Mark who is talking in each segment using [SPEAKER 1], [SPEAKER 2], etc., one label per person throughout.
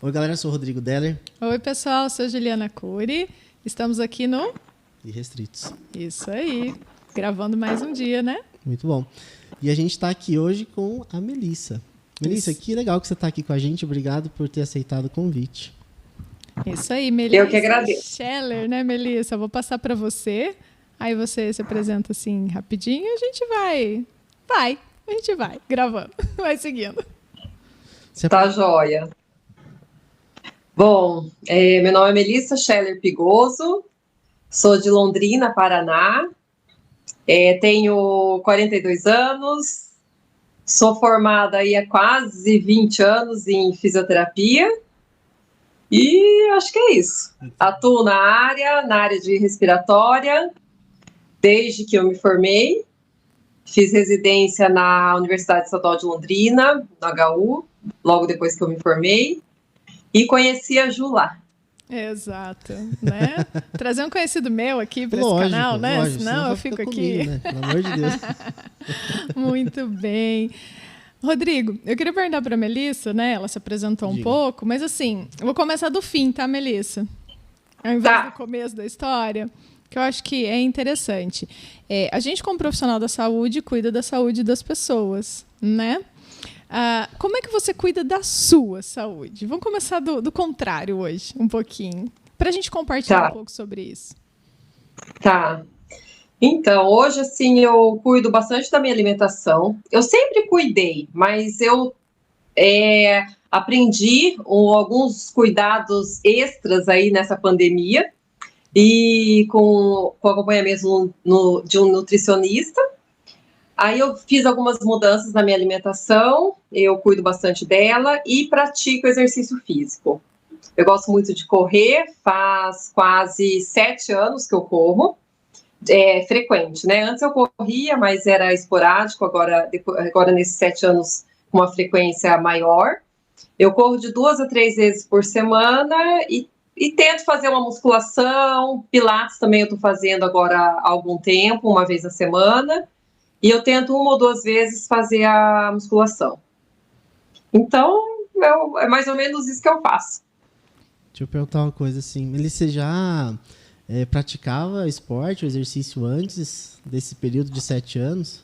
[SPEAKER 1] Oi, galera, eu sou o Rodrigo Deller.
[SPEAKER 2] Oi, pessoal, eu sou Juliana Cury. Estamos aqui no...
[SPEAKER 1] Irrestritos.
[SPEAKER 2] Isso aí, gravando mais um dia, né?
[SPEAKER 1] Muito bom. E a gente está aqui hoje com a Melissa. Melissa, que legal que você está aqui com a gente. Obrigado por ter aceitado o convite.
[SPEAKER 2] Isso aí, Melissa.
[SPEAKER 3] Eu que agradeço.
[SPEAKER 2] Scheller, né, Melissa? Eu vou passar para você. Aí você se apresenta assim rapidinho e a gente vai gravando, vai seguindo.
[SPEAKER 3] Tá joia. Bom, meu nome é Melissa Scheller Pigoso, sou de Londrina, Paraná, tenho 42 anos, sou formada aí há quase 20 anos em fisioterapia e acho que é isso. Atuo na área de respiratória, desde que eu me formei. Fiz residência na Universidade Estadual de Londrina, na HU, logo depois que eu me formei. E conheci a Ju lá.
[SPEAKER 2] Exato, né? Trazer um conhecido meu aqui para esse
[SPEAKER 1] Lógico,
[SPEAKER 2] canal, né?
[SPEAKER 1] lógico,
[SPEAKER 2] Senão eu fico aqui.
[SPEAKER 1] Comigo, né? Pelo amor de Deus.
[SPEAKER 2] Muito bem. Rodrigo, eu queria perguntar para a Melissa, né? Ela se apresentou um pouco, mas assim, eu vou começar do fim, tá, Melissa? Ao invés do começo da história, que eu acho que é interessante. A gente, como profissional da saúde, cuida da saúde das pessoas, né? Como é que você cuida da sua saúde? Vamos começar do contrário hoje, um pouquinho, para a gente compartilhar um pouco sobre isso.
[SPEAKER 3] Tá. Então, hoje, assim, eu cuido bastante da minha alimentação. Eu sempre cuidei, mas eu aprendi alguns cuidados extras aí nessa pandemia e com acompanhamento de um nutricionista. Aí eu fiz algumas mudanças na minha alimentação, eu cuido bastante dela e pratico exercício físico. Eu gosto muito de correr, faz quase 7 anos que eu corro, frequente, né? Antes eu corria, mas era esporádico, agora nesses 7 anos com uma frequência maior. Eu corro de 2 a 3 vezes por semana e tento fazer uma musculação, pilates também eu estou fazendo agora há algum tempo, uma vez na semana. E eu tento 1 ou 2 vezes fazer a musculação. Então, é mais ou menos isso que eu faço.
[SPEAKER 1] Deixa eu perguntar uma coisa assim. Melissa, você já praticava esporte ou exercício antes desse período de 7 anos?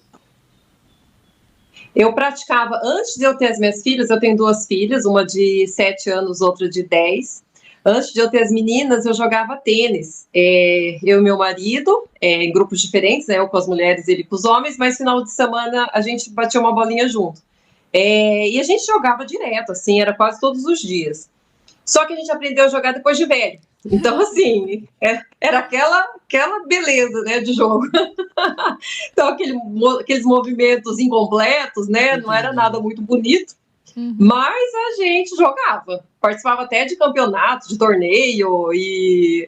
[SPEAKER 3] Eu praticava, antes de eu ter as minhas filhas, eu tenho 2 filhas, uma de 7 anos, outra de 10. Antes de eu ter as meninas, eu jogava tênis. Eu e meu marido, em grupos diferentes, né? Eu com as mulheres, ele com os homens, mas final de semana a gente batia uma bolinha junto. E a gente jogava direto, assim, era quase todos os dias. Só que a gente aprendeu a jogar depois de velho. Então, assim, era aquela beleza, né, de jogo. Então, aqueles movimentos incompletos, né? Não era nada muito bonito. Mas a gente jogava, participava até de campeonatos, de torneio e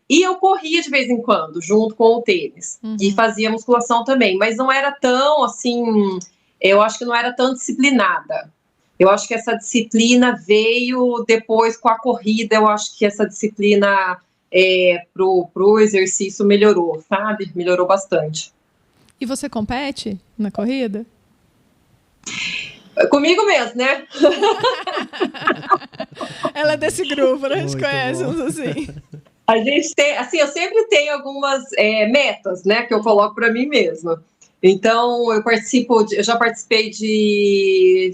[SPEAKER 3] eu corria de vez em quando, junto com o tênis. E fazia musculação também, mas não era tão assim, eu acho que não era tão disciplinada. Eu acho que essa disciplina veio depois com a corrida, eu acho que essa disciplina pro exercício melhorou, sabe? Melhorou bastante.
[SPEAKER 2] E você compete na corrida?
[SPEAKER 3] Comigo mesmo, né?
[SPEAKER 2] Ela é desse grupo, né? A gente conhece uns assim.
[SPEAKER 3] A gente tem, assim, eu sempre tenho algumas metas, né, que eu coloco para mim mesma. Então, eu já participei de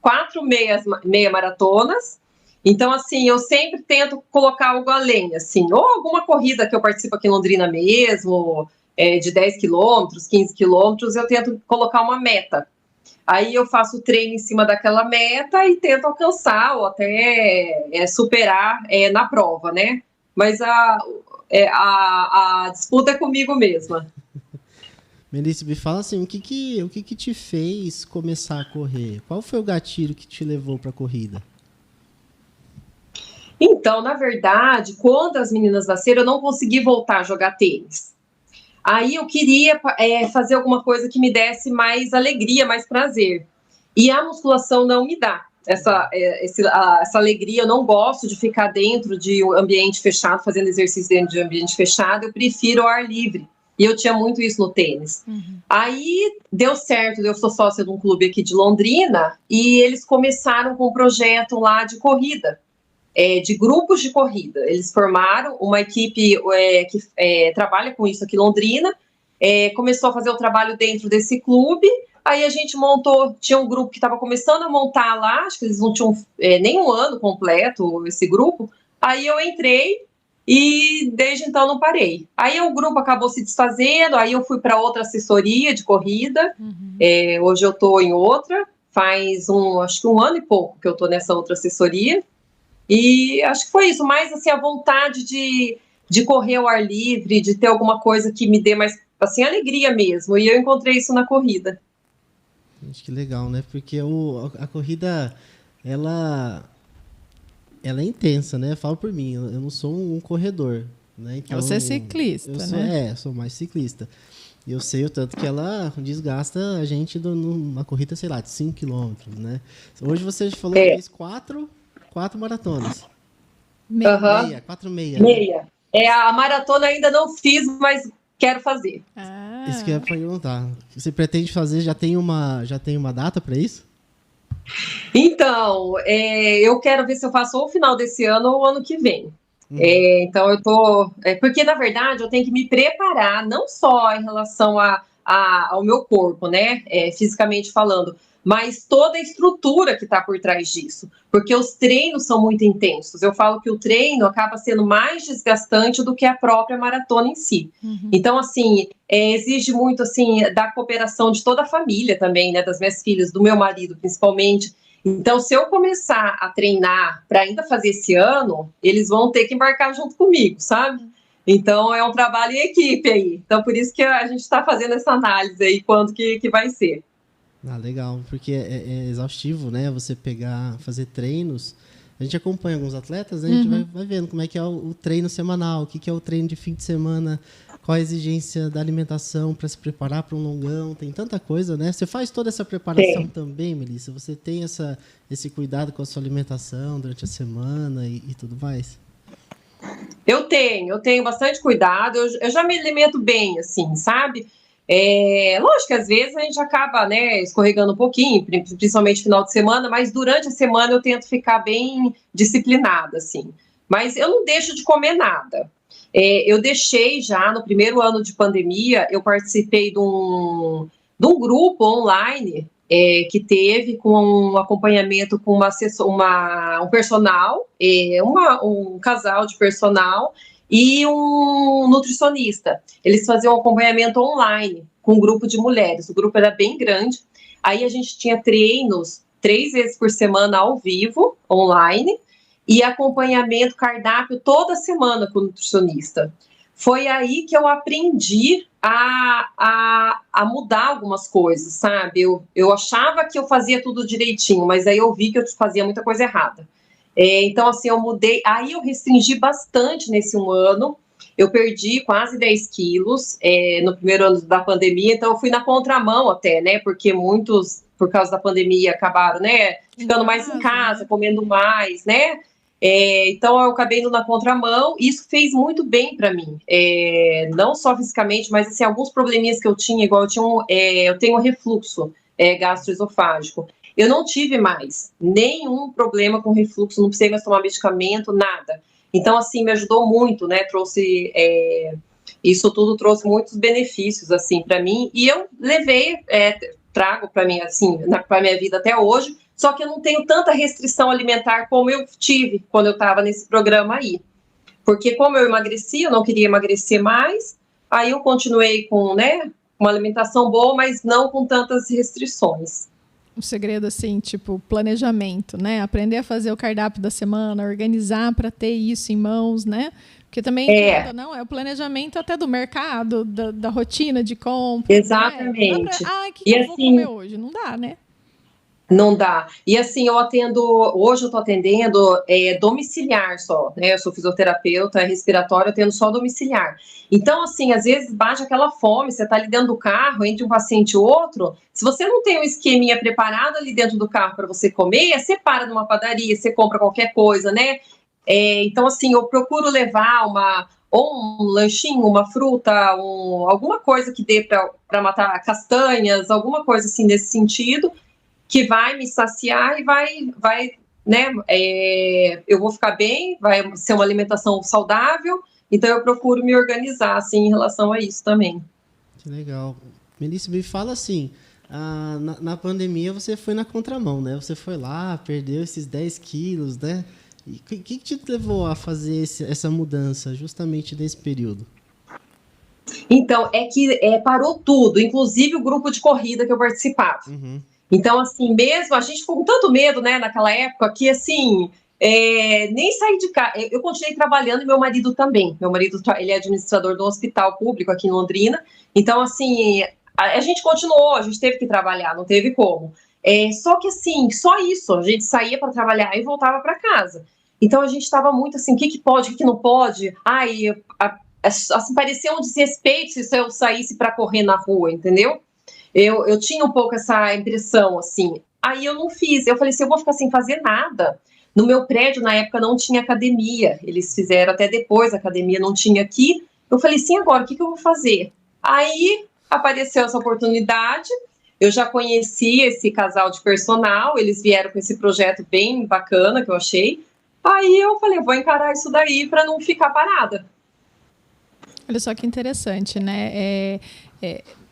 [SPEAKER 3] 4 meia maratonas. Então, assim, eu sempre tento colocar algo além, assim, ou alguma corrida que eu participo aqui em Londrina mesmo, de 10 quilômetros, 15 quilômetros, eu tento colocar uma meta. Aí eu faço o treino em cima daquela meta e tento alcançar ou até superar na prova, né? Mas a disputa é comigo mesma.
[SPEAKER 1] Melissa, me fala assim, o que te fez começar a correr? Qual foi o gatilho que te levou para a corrida?
[SPEAKER 3] Então, na verdade, quando as meninas nasceram, eu não consegui voltar a jogar tênis. Aí eu queria fazer alguma coisa que me desse mais alegria, mais prazer. E a musculação não me dá essa alegria. Eu não gosto de ficar dentro de um ambiente fechado, fazendo exercício dentro de um ambiente fechado. Eu prefiro o ar livre. E eu tinha muito isso no tênis. Aí deu certo, eu sou sócia de um clube aqui de Londrina, e eles começaram com um projeto lá de corrida, de grupos de corrida. Eles formaram uma equipe que trabalha com isso aqui em Londrina, começou a fazer o trabalho dentro desse clube. Aí a gente montou, tinha um grupo que estava começando a montar lá, acho que eles não tinham nem um ano completo, esse grupo. Aí eu entrei e desde então não parei. Aí o grupo acabou se desfazendo, aí eu fui para outra assessoria de corrida, hoje eu estou em outra, faz acho que um ano e pouco que eu estou nessa outra assessoria, e acho que foi isso, mais assim, a vontade de correr ao ar livre, de ter alguma coisa que me dê mais, assim, alegria mesmo, e eu encontrei isso na corrida.
[SPEAKER 1] Gente, que legal, né? Porque a corrida, ela é intensa, né? Eu falo por mim, eu não sou um corredor, né? Então,
[SPEAKER 2] você é ciclista, né?
[SPEAKER 1] Sou mais ciclista. E eu sei o tanto que ela desgasta a gente numa corrida, sei lá, de 5 quilômetros, né? Hoje você falou que fez 4 maratonas. Meia, 4 meia.
[SPEAKER 3] Meia. Né? A maratona ainda não fiz, mas quero fazer.
[SPEAKER 1] Isso que eu ia perguntar. Você pretende fazer, já tem uma data para isso?
[SPEAKER 3] Então, eu quero ver se eu faço ou o final desse ano ou o ano que vem. Então, eu tô... porque, na verdade, eu tenho que me preparar, não só em relação ao meu corpo, né? Fisicamente falando, mas toda a estrutura que está por trás disso. Porque os treinos são muito intensos. Eu falo que o treino acaba sendo mais desgastante do que a própria maratona em si. Então, assim, exige muito, assim, da cooperação de toda a família também, né? Das minhas filhas, do meu marido, principalmente. Então, se eu começar a treinar para ainda fazer esse ano, eles vão ter que embarcar junto comigo, sabe? Então, é um trabalho em equipe aí. Então, por isso que a gente está fazendo essa análise aí, quando que vai ser.
[SPEAKER 1] Ah, legal, porque é exaustivo, né? Você fazer treinos. A gente acompanha alguns atletas, né? A gente vai vendo como é que é o treino semanal, o que é o treino de fim de semana, qual a exigência da alimentação para se preparar para um longão. Tem tanta coisa, né? Você faz toda essa preparação também, Melissa? Você tem esse cuidado com a sua alimentação durante a semana e tudo mais?
[SPEAKER 3] Eu tenho bastante cuidado. Eu já me alimento bem, assim, sabe? Lógico que às vezes a gente acaba, né, escorregando um pouquinho, principalmente no final de semana, mas durante a semana eu tento ficar bem disciplinada, assim. Mas eu não deixo de comer nada. Eu deixei já no primeiro ano de pandemia, eu participei de um grupo online que teve com um acompanhamento com um personal, um casal de personal, e um nutricionista. Eles faziam um acompanhamento online com um grupo de mulheres. O grupo era bem grande. Aí a gente tinha treinos 3 vezes por semana ao vivo, online, e acompanhamento, cardápio toda semana com o nutricionista. Foi aí que eu aprendi a mudar algumas coisas, sabe? Eu achava que eu fazia tudo direitinho, mas aí eu vi que eu fazia muita coisa errada. Então, assim, eu mudei. Aí eu restringi bastante nesse um ano. Eu perdi quase 10 quilos no primeiro ano da pandemia. Então, eu fui na contramão até, né? Porque muitos, por causa da pandemia, acabaram, né? Ficando mais em casa, comendo mais, né? Então, eu acabei indo na contramão. E isso fez muito bem para mim. Não só fisicamente, mas, assim, alguns probleminhas que eu tinha, igual eu tenho refluxo gastroesofágico. Eu não tive mais nenhum problema com refluxo, não precisei mais tomar medicamento, nada. Então, assim, me ajudou muito, né? Isso tudo trouxe muitos benefícios, assim, para mim. E eu trago para mim, assim, para minha vida até hoje. Só que eu não tenho tanta restrição alimentar como eu tive quando eu estava nesse programa aí. Porque como eu emagreci, eu não queria emagrecer mais. Aí eu continuei com, né, uma alimentação boa, mas não com tantas restrições.
[SPEAKER 2] O segredo, assim, tipo, planejamento, né? Aprender a fazer o cardápio da semana, organizar para ter isso em mãos, né? Porque também, não, é o planejamento até do mercado, da rotina de compra.
[SPEAKER 3] Exatamente.
[SPEAKER 2] Né? O que eu vou comer hoje? Não dá, né?
[SPEAKER 3] Não dá. E assim, hoje eu estou atendendo domiciliar só, né? Eu sou fisioterapeuta respiratória, eu atendo só domiciliar. Então, assim, às vezes bate aquela fome, você está ali dentro do carro, entre um paciente e outro, se você não tem um esqueminha preparado ali dentro do carro para você comer, você para numa padaria, você compra qualquer coisa, né? Então, assim, eu procuro levar ou um lanchinho, uma fruta, alguma coisa que dê para matar castanhas, alguma coisa assim nesse sentido, que vai me saciar e vai né, eu vou ficar bem, vai ser uma alimentação saudável, então eu procuro me organizar assim em relação a isso também.
[SPEAKER 1] Que legal. Melissa, me fala assim, na pandemia você foi na contramão, né? Você foi lá, perdeu esses 10 quilos, né? E o que te levou a fazer essa mudança justamente nesse período?
[SPEAKER 3] Então, é que parou tudo, inclusive o grupo de corrida que eu participava. Uhum. Então, assim, mesmo a gente ficou com tanto medo, né, naquela época, que, assim, nem saí de casa. Eu continuei trabalhando e meu marido também. Meu marido, ele é administrador do hospital público aqui em Londrina. Então, assim, a gente continuou, a gente teve que trabalhar, não teve como. Só que, assim, só isso, a gente saía para trabalhar e voltava para casa. Então, a gente estava muito assim, o que pode, o que não pode? Ai, assim, parecia um desrespeito se eu saísse para correr na rua, entendeu? Eu tinha um pouco essa impressão, assim. Aí eu não fiz. Eu falei assim, eu vou ficar sem fazer nada. No meu prédio, na época, não tinha academia. Eles fizeram até depois, a academia não tinha aqui. Eu falei assim, agora, o que eu vou fazer? Aí apareceu essa oportunidade. Eu já conheci esse casal de personal. Eles vieram com esse projeto bem bacana, que eu achei. Aí eu falei, eu vou encarar isso daí para não ficar parada.
[SPEAKER 2] Olha só que interessante, né?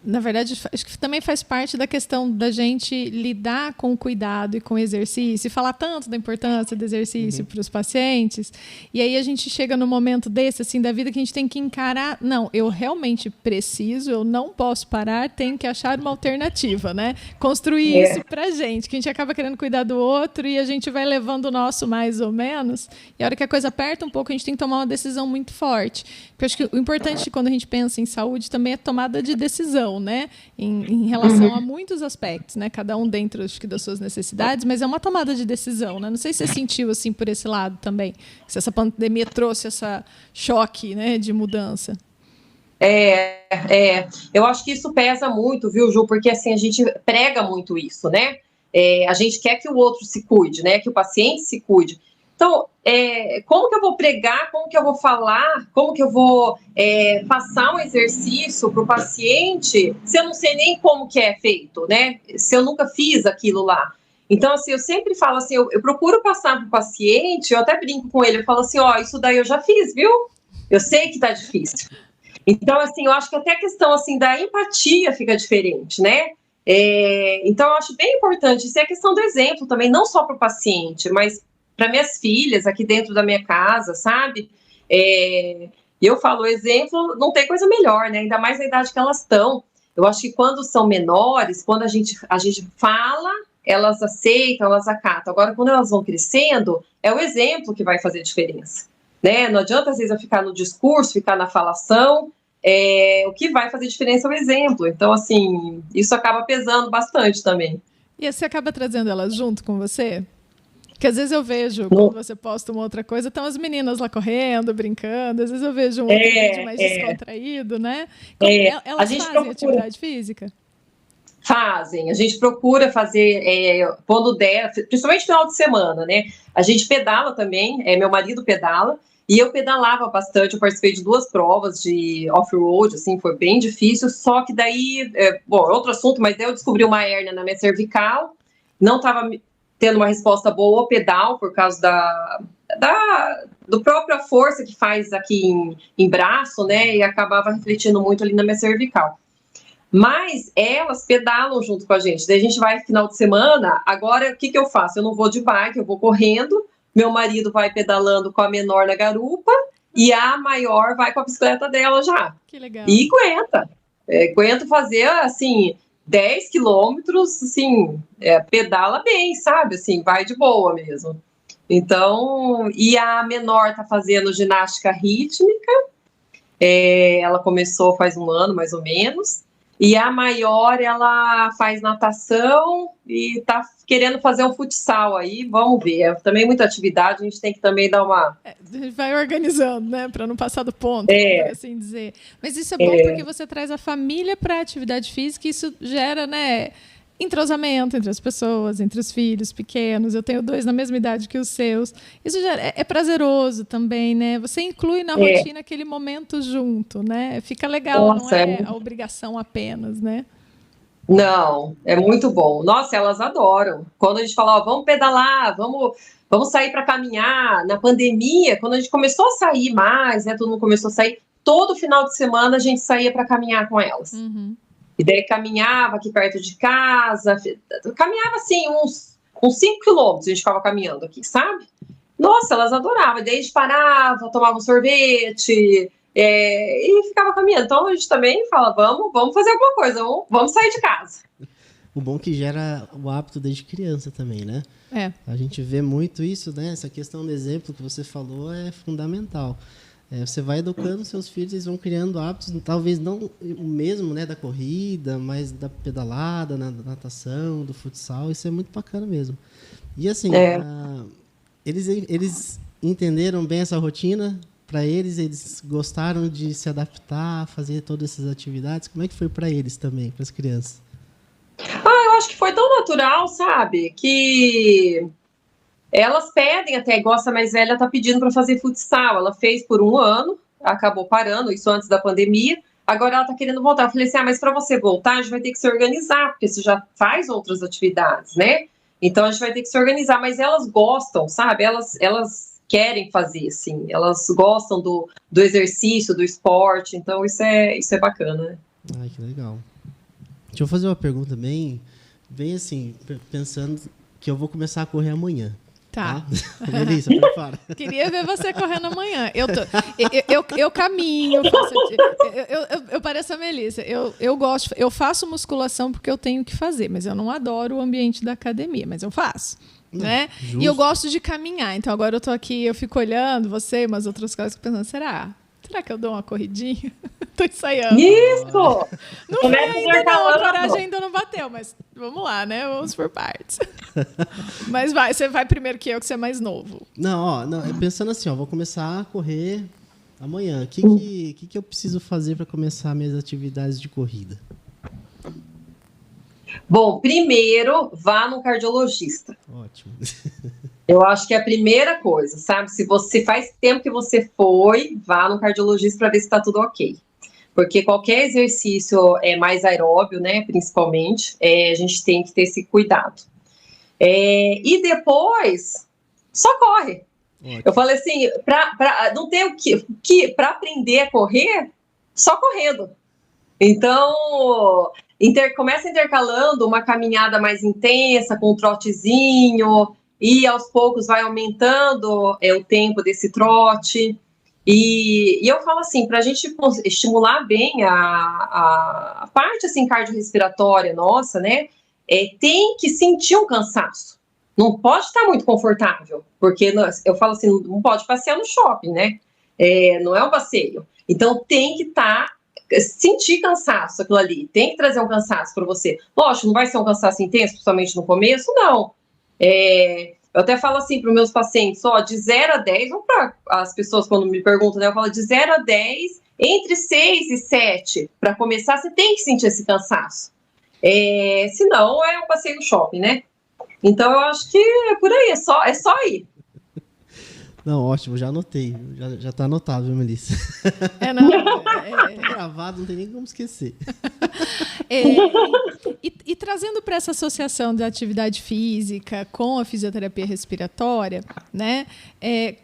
[SPEAKER 2] Na verdade, acho que também faz parte da questão da gente lidar com o cuidado e com o exercício, e falar tanto da importância do exercício para os pacientes, e aí a gente chega num momento desse, assim, da vida que a gente tem que encarar, não, eu realmente preciso, eu não posso parar, tenho que achar uma alternativa, né? Construir isso pra gente, que a gente acaba querendo cuidar do outro e a gente vai levando o nosso mais ou menos, e a hora que a coisa aperta um pouco, a gente tem que tomar uma decisão muito forte. Porque eu acho que o importante quando a gente pensa em saúde também é tomada de decisão, né? Em relação a muitos aspectos, né? Cada um dentro, acho que, das suas necessidades, mas é uma tomada de decisão, né? Não sei se você sentiu assim por esse lado também, se essa pandemia trouxe essa choque, né, de mudança.
[SPEAKER 3] Eu acho que isso pesa muito, viu, Ju? Porque assim, a gente prega muito isso, né? A gente quer que o outro se cuide, né? Que o paciente se cuide. Então, como que eu vou pregar, como que eu vou falar, como que eu vou passar um exercício para o paciente se eu não sei nem como que é feito, né? Se eu nunca fiz aquilo lá. Então, assim, eu sempre falo assim, eu procuro passar para o paciente, eu até brinco com ele, eu falo assim, isso daí eu já fiz, viu? Eu sei que tá difícil. Então, assim, eu acho que até a questão, assim, da empatia fica diferente, né? Então, eu acho bem importante, isso é a questão do exemplo também, não só para o paciente, mas para minhas filhas aqui dentro da minha casa, sabe? Eu falo, exemplo, não tem coisa melhor, né? Ainda mais na idade que elas estão. Eu acho que quando são menores, quando a gente fala, elas aceitam, elas acatam. Agora, quando elas vão crescendo, é o exemplo que vai fazer diferença, né? Não adianta, às vezes, eu ficar no discurso, ficar na falação. O que vai fazer diferença é o exemplo. Então, assim, isso acaba pesando bastante também.
[SPEAKER 2] E você acaba trazendo elas junto com você? Porque às vezes eu vejo, quando você posta uma outra coisa, estão as meninas lá correndo, brincando. Às vezes eu vejo um outro vídeo mais descontraído, né? Elas fazem atividade física?
[SPEAKER 3] Fazem. A gente procura fazer, quando der, principalmente no final de semana, né? A gente pedala também, meu marido pedala, e eu pedalava bastante, eu participei de 2 provas de off-road, assim, foi bem difícil, só que daí, outro assunto, mas daí eu descobri uma hérnia na minha cervical, não estava tendo uma resposta boa ao pedal, por causa do própria força que faz aqui em braço, né, e acabava refletindo muito ali na minha cervical. Mas elas pedalam junto com a gente, daí a gente vai final de semana, agora o que eu faço? Eu não vou de bike, eu vou correndo, meu marido vai pedalando com a menor na garupa, e a maior vai com a bicicleta dela já.
[SPEAKER 2] Que legal.
[SPEAKER 3] E aguenta fazer, assim, 10 quilômetros, assim, pedala bem, sabe? Assim, vai de boa mesmo. Então, e a menor tá fazendo ginástica rítmica, ela começou faz 1 ano, mais ou menos, e a maior, ela faz natação e tá querendo fazer um futsal aí, vamos ver. Também muita atividade, a gente tem que também dar uma...
[SPEAKER 2] vai organizando, né, para não passar do ponto, por assim dizer. Mas isso é bom porque você traz a família para a atividade física e isso gera, né, entrosamento entre as pessoas, entre os filhos pequenos. Eu tenho 2 na mesma idade que os seus. Isso já é prazeroso também, né? Você inclui na rotina aquele momento junto, né? Fica legal,
[SPEAKER 3] Nossa,
[SPEAKER 2] não é a obrigação apenas, né?
[SPEAKER 3] Não, é muito bom. Nossa, elas adoram. Quando a gente fala, ó, vamos pedalar, vamos sair para caminhar. Na pandemia, quando a gente começou a sair mais, né? Todo mundo começou a sair. Todo final de semana a gente saía para caminhar com elas.
[SPEAKER 2] Uhum.
[SPEAKER 3] E daí caminhava aqui perto de casa, caminhava assim uns 5 quilômetros, a gente ficava caminhando aqui, sabe? Nossa, elas adoravam. E daí a gente parava, tomava um sorvete e ficava caminhando. Então a gente também fala, vamos fazer alguma coisa, vamos sair de casa.
[SPEAKER 1] O bom que gera o hábito desde criança também, né? A gente vê muito isso, né? Essa questão do exemplo que você falou é fundamental. Você vai educando seus filhos, eles vão criando hábitos, talvez não o mesmo, né, da corrida, mas da pedalada, da natação, do futsal. Isso é muito bacana mesmo. E assim, eles entenderam bem essa rotina? Para eles gostaram de se adaptar, fazer todas essas atividades? Como é que foi para eles também, para as crianças?
[SPEAKER 3] Eu acho que foi tão natural, sabe? Que elas pedem até, igual essa mais velha tá pedindo para fazer futsal. Ela fez por 1 ano, acabou parando, isso antes da pandemia. Agora ela tá querendo voltar. Eu falei assim, mas para você voltar, a gente vai ter que se organizar, porque você já faz outras atividades, né? Então a gente vai ter que se organizar. Mas elas gostam, sabe? Elas querem fazer, assim. Elas gostam do exercício, do esporte. Então isso é bacana, né?
[SPEAKER 1] Ai, que legal. Deixa eu fazer uma pergunta bem assim, pensando que eu vou começar a correr amanhã.
[SPEAKER 2] Tá.
[SPEAKER 1] Melissa, prepara.
[SPEAKER 2] Queria ver você correndo amanhã. Eu caminho, eu pareço a Melissa. Eu faço musculação porque eu tenho que fazer, mas eu não adoro o ambiente da academia, mas eu faço. Né? E eu gosto de caminhar. Então agora eu tô aqui, eu fico olhando você e umas outras coisas pensando, será que eu dou uma corridinha? Tô ensaiando.
[SPEAKER 3] Isso!
[SPEAKER 2] Não foi ainda não, a coragem ainda não bateu, mas vamos lá, né? Vamos por partes. Mas você vai primeiro que você é mais novo.
[SPEAKER 1] Não, pensando assim, vou começar a correr amanhã. O que eu preciso fazer para começar minhas atividades de corrida?
[SPEAKER 3] Bom, primeiro, vá no cardiologista.
[SPEAKER 1] Ótimo.
[SPEAKER 3] Eu acho que é a primeira coisa, sabe? Se você faz tempo que você foi, vá no cardiologista para ver se está tudo ok. Porque qualquer exercício mais aeróbio, né, principalmente, a gente tem que ter esse cuidado. E depois, só corre. Ótimo. Eu falei assim, não tem o que para aprender a correr, só correndo. Então, começa intercalando uma caminhada mais intensa, com um trotezinho, e aos poucos vai aumentando o tempo desse trote. E eu falo assim, para a gente estimular bem a parte assim, cardiorrespiratória nossa, né? Tem que sentir um cansaço. Não pode estar muito confortável, porque eu falo assim, não pode passear no shopping, né? Não é um passeio. Então tem que sentir cansaço aquilo ali, tem que trazer um cansaço para você. Lógico, não vai ser um cansaço intenso, principalmente no começo, não. Eu até falo assim para os meus pacientes, de 0 a 10, ou para as pessoas quando me perguntam, né, eu falo de 0 a 10, entre 6 e 7, para começar, você tem que sentir esse cansaço. Senão é um passeio no shopping, né? Então eu acho que é por aí, é só ir.
[SPEAKER 1] Não, ótimo, já anotei. Já tá anotado, viu, Melissa? Gravado, não tem nem como esquecer.
[SPEAKER 2] E trazendo para essa associação da atividade física com a fisioterapia respiratória, né?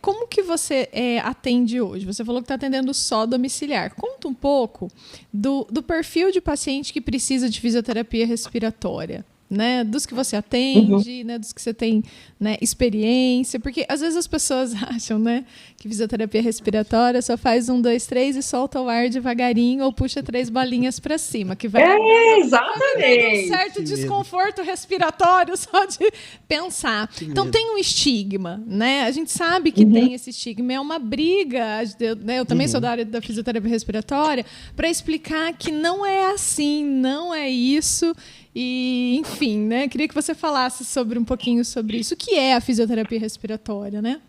[SPEAKER 2] Como que você atende hoje? Você falou que está atendendo só domiciliar. Conta um pouco do perfil de paciente que precisa de fisioterapia respiratória. Né, dos que você atende, né, dos que você tem, né, experiência, porque às vezes as pessoas acham, né, que fisioterapia respiratória só faz 1, 2, 3 e solta o ar devagarinho ou puxa 3 bolinhas para cima, que vai
[SPEAKER 3] exatamente
[SPEAKER 2] um certo desconforto respiratório só de pensar. Então tem um estigma, né? A gente sabe que tem esse estigma, é uma briga, né? Eu também sou da área da fisioterapia respiratória, para explicar que não é assim, não é isso. E, enfim, né? Queria que você falasse um pouquinho sobre isso. O que é a fisioterapia respiratória, né?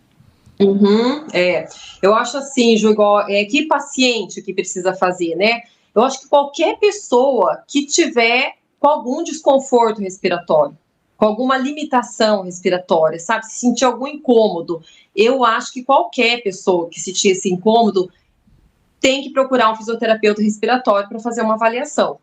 [SPEAKER 3] Eu acho assim, Ju, igual, que paciente que precisa fazer, né? Eu acho que qualquer pessoa que tiver com algum desconforto respiratório, com alguma limitação respiratória, sabe? Se sentir algum incômodo. Eu acho que qualquer pessoa que sentir esse incômodo tem que procurar um fisioterapeuta respiratório para fazer uma avaliação.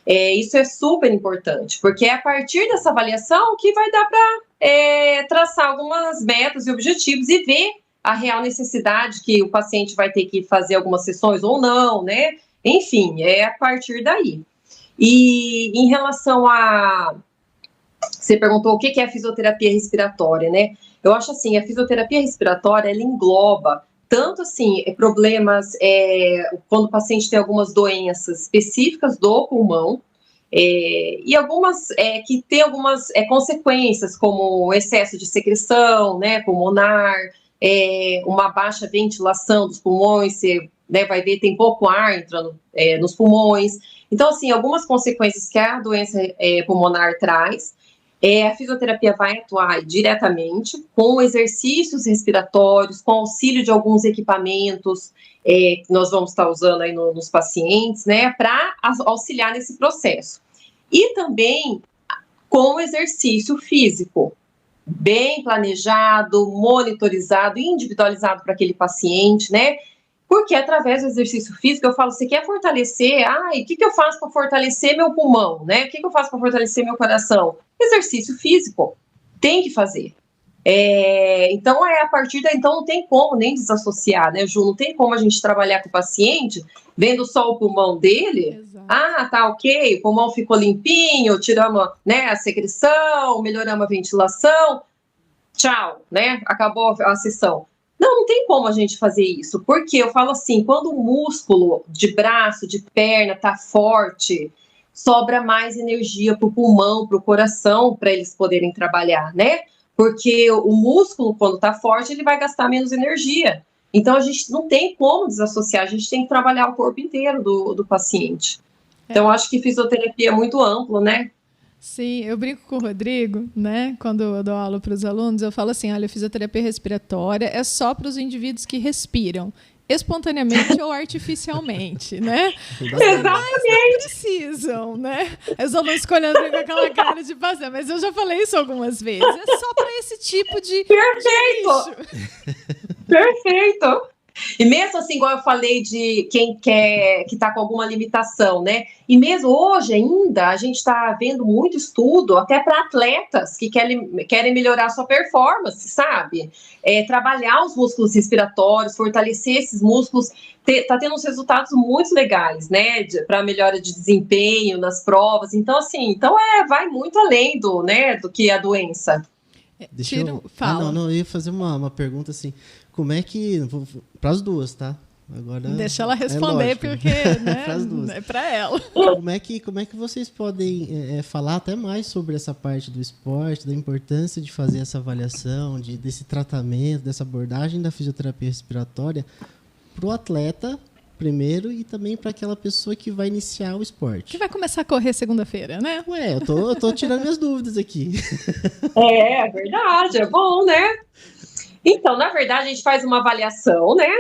[SPEAKER 3] Isso é super importante, porque é a partir dessa avaliação que vai dar para traçar algumas metas e objetivos e ver a real necessidade que o paciente vai ter que fazer algumas sessões ou não, né? Enfim, é a partir daí. E em relação a... Você perguntou o que é a fisioterapia respiratória, né? Eu acho assim, a fisioterapia respiratória, ela engloba tanto assim, problemas, quando o paciente tem algumas doenças específicas do pulmão, e algumas que tem algumas consequências, como excesso de secreção, né, pulmonar, uma baixa ventilação dos pulmões, você, né, vai ver, tem pouco ar entrando nos pulmões. Então, assim, algumas consequências que a doença pulmonar traz. A fisioterapia vai atuar diretamente com exercícios respiratórios, com auxílio de alguns equipamentos que nós vamos estar usando aí nos pacientes, né, para auxiliar nesse processo. E também com exercício físico, bem planejado, monitorizado, individualizado para aquele paciente, né? Porque através do exercício físico, eu falo, você quer fortalecer? O que eu faço para fortalecer meu pulmão, né? O que eu faço para fortalecer meu coração? Exercício físico, tem que fazer. Então, a partir daí, então não tem como nem desassociar, né, Ju? Não tem como a gente trabalhar com o paciente, vendo só o pulmão dele. Exato. Tá ok, o pulmão ficou limpinho, tiramos, né, a secreção, melhoramos a ventilação, tchau, né? Acabou a sessão. Não tem como a gente fazer isso, porque eu falo assim, quando o músculo de braço, de perna tá forte, sobra mais energia para o pulmão, para o coração, para eles poderem trabalhar, né? Porque o músculo, quando tá forte, ele vai gastar menos energia. Então, a gente não tem como desassociar, a gente tem que trabalhar o corpo inteiro do paciente. Então, acho que fisioterapia é muito amplo, né?
[SPEAKER 2] Sim, eu brinco com o Rodrigo, né? Quando eu dou aula para os alunos, eu falo assim, olha, fisioterapia respiratória é só para os indivíduos que respiram espontaneamente ou artificialmente, né?
[SPEAKER 3] Exatamente.
[SPEAKER 2] Não precisam, né? Os alunos escolhendo com aquela cara de fazer, mas eu já falei isso algumas vezes. É só para esse tipo de
[SPEAKER 3] Perfeito! Perfeito! E mesmo assim, igual eu falei de quem quer, que está com alguma limitação, né? E mesmo hoje ainda, a gente está vendo muito estudo, até para atletas que querem melhorar sua performance, sabe? Trabalhar os músculos respiratórios, fortalecer esses músculos, tá tendo uns resultados muito legais, né? Para melhora de desempenho nas provas. Então, assim, vai muito além do que a doença.
[SPEAKER 2] Fala.
[SPEAKER 1] Eu ia fazer uma pergunta assim, como é que... Para as duas, tá? Agora,
[SPEAKER 2] deixa ela responder, porque né, é para ela.
[SPEAKER 1] Como é que vocês podem falar até mais sobre essa parte do esporte, da importância de fazer essa avaliação, desse tratamento, dessa abordagem da fisioterapia respiratória para o atleta, primeiro, e também para aquela pessoa que vai iniciar o esporte.
[SPEAKER 2] Que vai começar a correr segunda-feira, né?
[SPEAKER 1] Eu tô tirando minhas dúvidas aqui.
[SPEAKER 3] É verdade, é bom, né? Então, na verdade, a gente faz uma avaliação, né?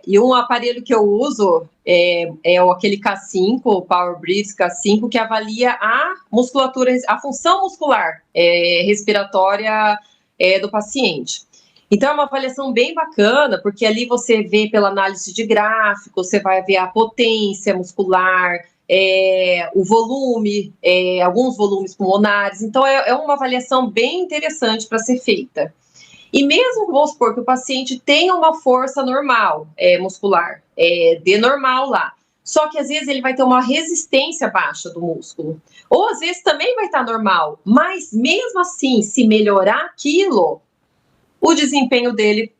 [SPEAKER 3] E um aparelho que eu uso é aquele K5, o Power Breathe K5, que avalia a musculatura, a função muscular respiratória do paciente. Então, é uma avaliação bem bacana, porque ali você vê pela análise de gráfico, você vai ver a potência muscular, o volume, alguns volumes pulmonares. Então, é uma avaliação bem interessante para ser feita. E mesmo, vamos supor, que o paciente tenha uma força normal, muscular, de normal lá, só que às vezes ele vai ter uma resistência baixa do músculo, ou às vezes também vai estar normal, mas mesmo assim, se melhorar aquilo, o desempenho dele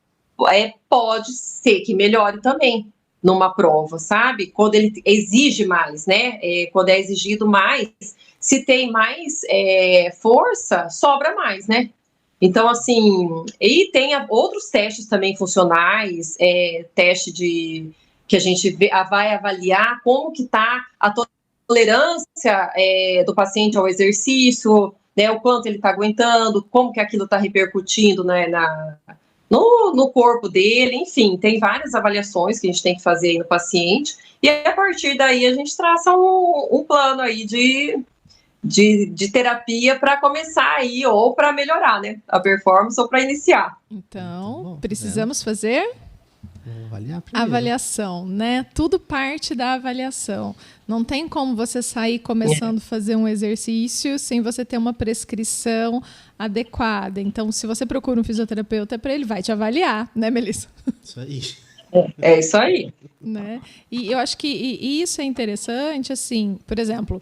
[SPEAKER 3] pode ser que melhore também numa prova, sabe? Quando ele exige mais, né? Quando é exigido mais, se tem mais força, sobra mais, né? Então, assim, e tem outros testes também funcionais, teste que a gente vai avaliar como que está a tolerância do paciente ao exercício, né, o quanto ele está aguentando, como que aquilo está repercutindo, né, no corpo dele, enfim, tem várias avaliações que a gente tem que fazer aí no paciente, e a partir daí a gente traça um plano aí de terapia para começar aí, ou para melhorar, né, a performance, ou para iniciar.
[SPEAKER 2] Então, precisamos fazer
[SPEAKER 1] avaliar primeiro.
[SPEAKER 2] Avaliação, né? Tudo parte da avaliação. Não tem como você sair começando a fazer um exercício sem você ter uma prescrição adequada. Então, se você procura um fisioterapeuta, ele vai te avaliar, né, Melissa?
[SPEAKER 1] Isso aí.
[SPEAKER 3] É isso aí.
[SPEAKER 2] Né? E eu acho que isso é interessante, assim, por exemplo,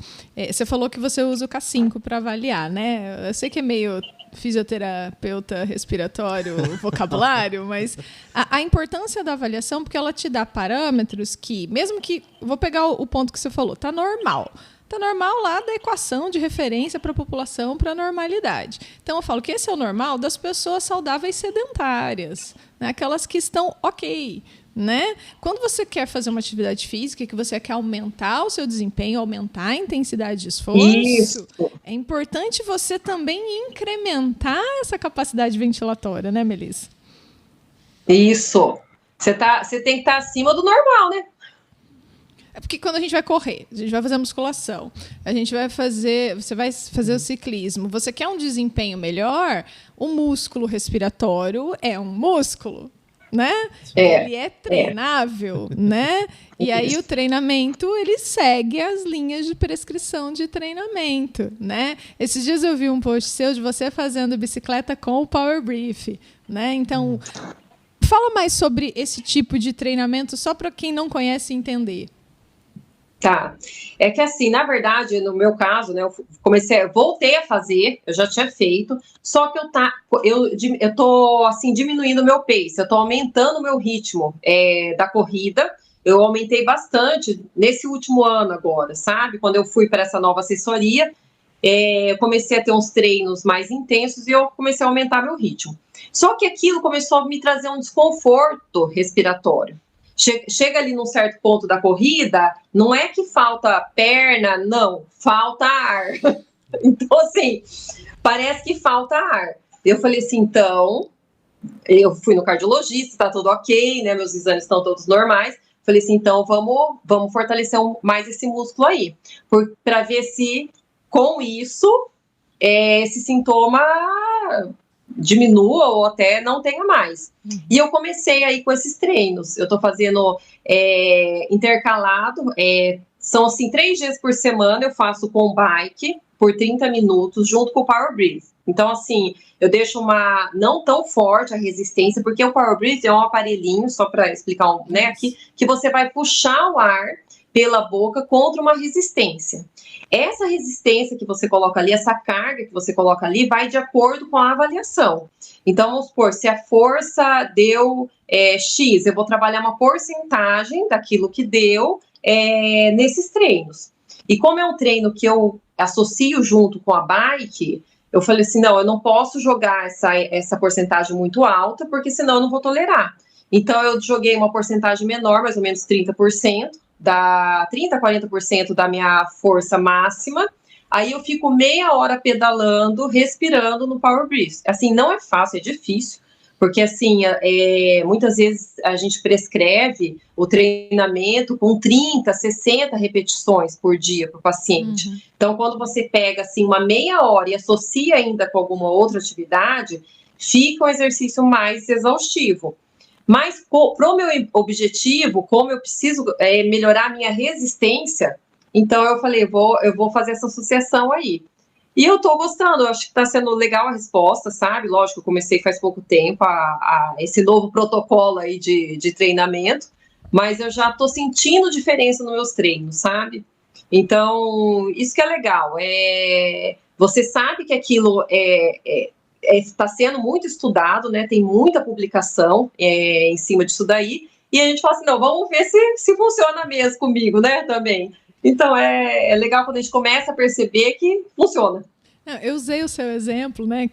[SPEAKER 2] você falou que você usa o K5 para avaliar, né? Eu sei que é meio fisioterapeuta respiratório, vocabulário, mas a importância da avaliação, porque ela te dá parâmetros que, mesmo que, vou pegar o ponto que você falou, tá normal lá da equação de referência para a população para a normalidade. Então, eu falo que esse é o normal das pessoas saudáveis sedentárias, né? Aquelas que estão ok, né? Quando você quer fazer uma atividade física, que você quer aumentar o seu desempenho, aumentar a intensidade de esforço, é importante você também incrementar essa capacidade ventilatória, né, Melissa?
[SPEAKER 3] Isso. Você tem que estar acima do normal, né?
[SPEAKER 2] É porque quando a gente vai correr, a gente vai fazer a musculação, você vai fazer o ciclismo, você quer um desempenho melhor, o músculo respiratório é um músculo, né? Ele é treinável, né? E aí o treinamento, ele segue as linhas de prescrição de treinamento, né? Esses dias eu vi um post seu de você fazendo bicicleta com o Power Brief, né? Então, fala mais sobre esse tipo de treinamento, só para quem não conhece entender.
[SPEAKER 3] Tá. É que assim, na verdade, no meu caso, né, voltei a fazer, eu já tinha feito, só que eu tô assim diminuindo o meu pace, eu tô aumentando o meu ritmo da corrida. Eu aumentei bastante nesse último ano agora, sabe? Quando eu fui para essa nova assessoria, eu comecei a ter uns treinos mais intensos e eu comecei a aumentar meu ritmo. Só que aquilo começou a me trazer um desconforto respiratório. Chega ali num certo ponto da corrida, não é que falta perna, não, falta ar. Então, assim, parece que falta ar. Eu falei assim, então, eu fui no cardiologista, tá tudo ok, né, meus exames estão todos normais. Falei assim, então, vamos fortalecer mais esse músculo aí, para ver se, com isso, esse sintoma diminua ou até não tenha mais. E eu comecei aí com esses treinos. Eu tô fazendo intercalado, são assim 3 dias por semana eu faço com bike por 30 minutos junto com o Power Breathe. Então, assim, eu deixo não tão forte a resistência, porque o Power Breathe é um aparelhinho, só para explicar, né, aqui, que você vai puxar o ar pela boca contra uma resistência. Essa resistência que você coloca ali, essa carga que você coloca ali, vai de acordo com a avaliação. Então, vamos supor, se a força deu X, eu vou trabalhar uma porcentagem daquilo que deu nesses treinos. E como é um treino que eu associo junto com a bike, eu falei assim, não, eu não posso jogar essa porcentagem muito alta, porque senão eu não vou tolerar. Então, eu joguei uma porcentagem menor, mais ou menos 30%, 30% a 40% da minha força máxima. Aí eu fico meia hora pedalando, respirando no Power Breathe. Assim, não é fácil, é difícil, porque assim, muitas vezes a gente prescreve o treinamento com 30, 60 repetições por dia para o paciente. Uhum. Então, quando você pega assim uma meia hora e associa ainda com alguma outra atividade, fica um exercício mais exaustivo. Mas para o meu objetivo, como eu preciso melhorar a minha resistência, então eu falei, eu vou fazer essa associação aí. E eu estou gostando, eu acho que está sendo legal a resposta, sabe? Lógico, eu comecei faz pouco tempo esse novo protocolo aí de treinamento, mas eu já estou sentindo diferença nos meus treinos, sabe? Então, isso que é legal. Você sabe que aquilo está sendo muito estudado, né? Tem muita publicação em cima disso daí, e a gente fala assim, não, vamos ver se funciona mesmo comigo, né, também. Então, é legal quando a gente começa a perceber que funciona.
[SPEAKER 2] Eu usei o seu exemplo, né,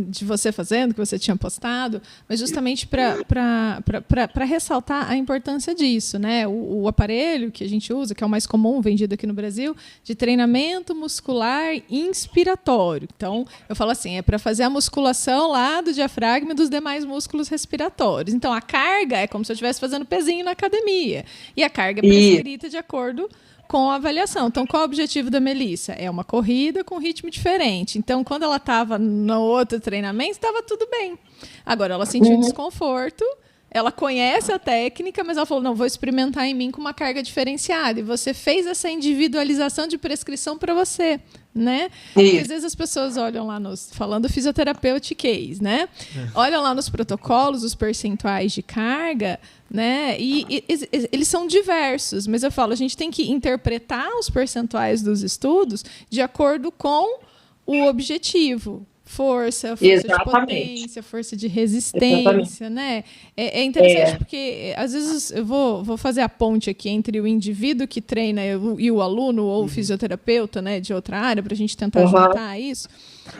[SPEAKER 2] de você fazendo, que você tinha postado, mas justamente para ressaltar a importância disso, né? O aparelho que a gente usa, que é o mais comum, vendido aqui no Brasil, de treinamento muscular inspiratório. Então, eu falo assim, é para fazer a musculação lá do diafragma e dos demais músculos respiratórios. Então, a carga é como se eu estivesse fazendo pezinho na academia. E a carga é prescrita de acordo com a avaliação. Então, qual é o objetivo da Melissa? É uma corrida com ritmo diferente. Então, quando ela estava no outro treinamento, estava tudo bem. Agora, ela sentiu desconforto, ela conhece a técnica, mas ela falou, não, vou experimentar em mim com uma carga diferenciada. E você fez essa individualização de prescrição para você, né? Porque às vezes as pessoas olham lá falando fisioterapeutic, né? Olham lá nos protocolos, os percentuais de carga, né? E eles são diversos, mas eu falo, a gente tem que interpretar os percentuais dos estudos de acordo com o objetivo. Força de potência, força de resistência, né? É interessante porque, às vezes, eu vou fazer a ponte aqui entre o indivíduo que treina e o aluno ou o fisioterapeuta, né, de outra área, para a gente tentar juntar isso.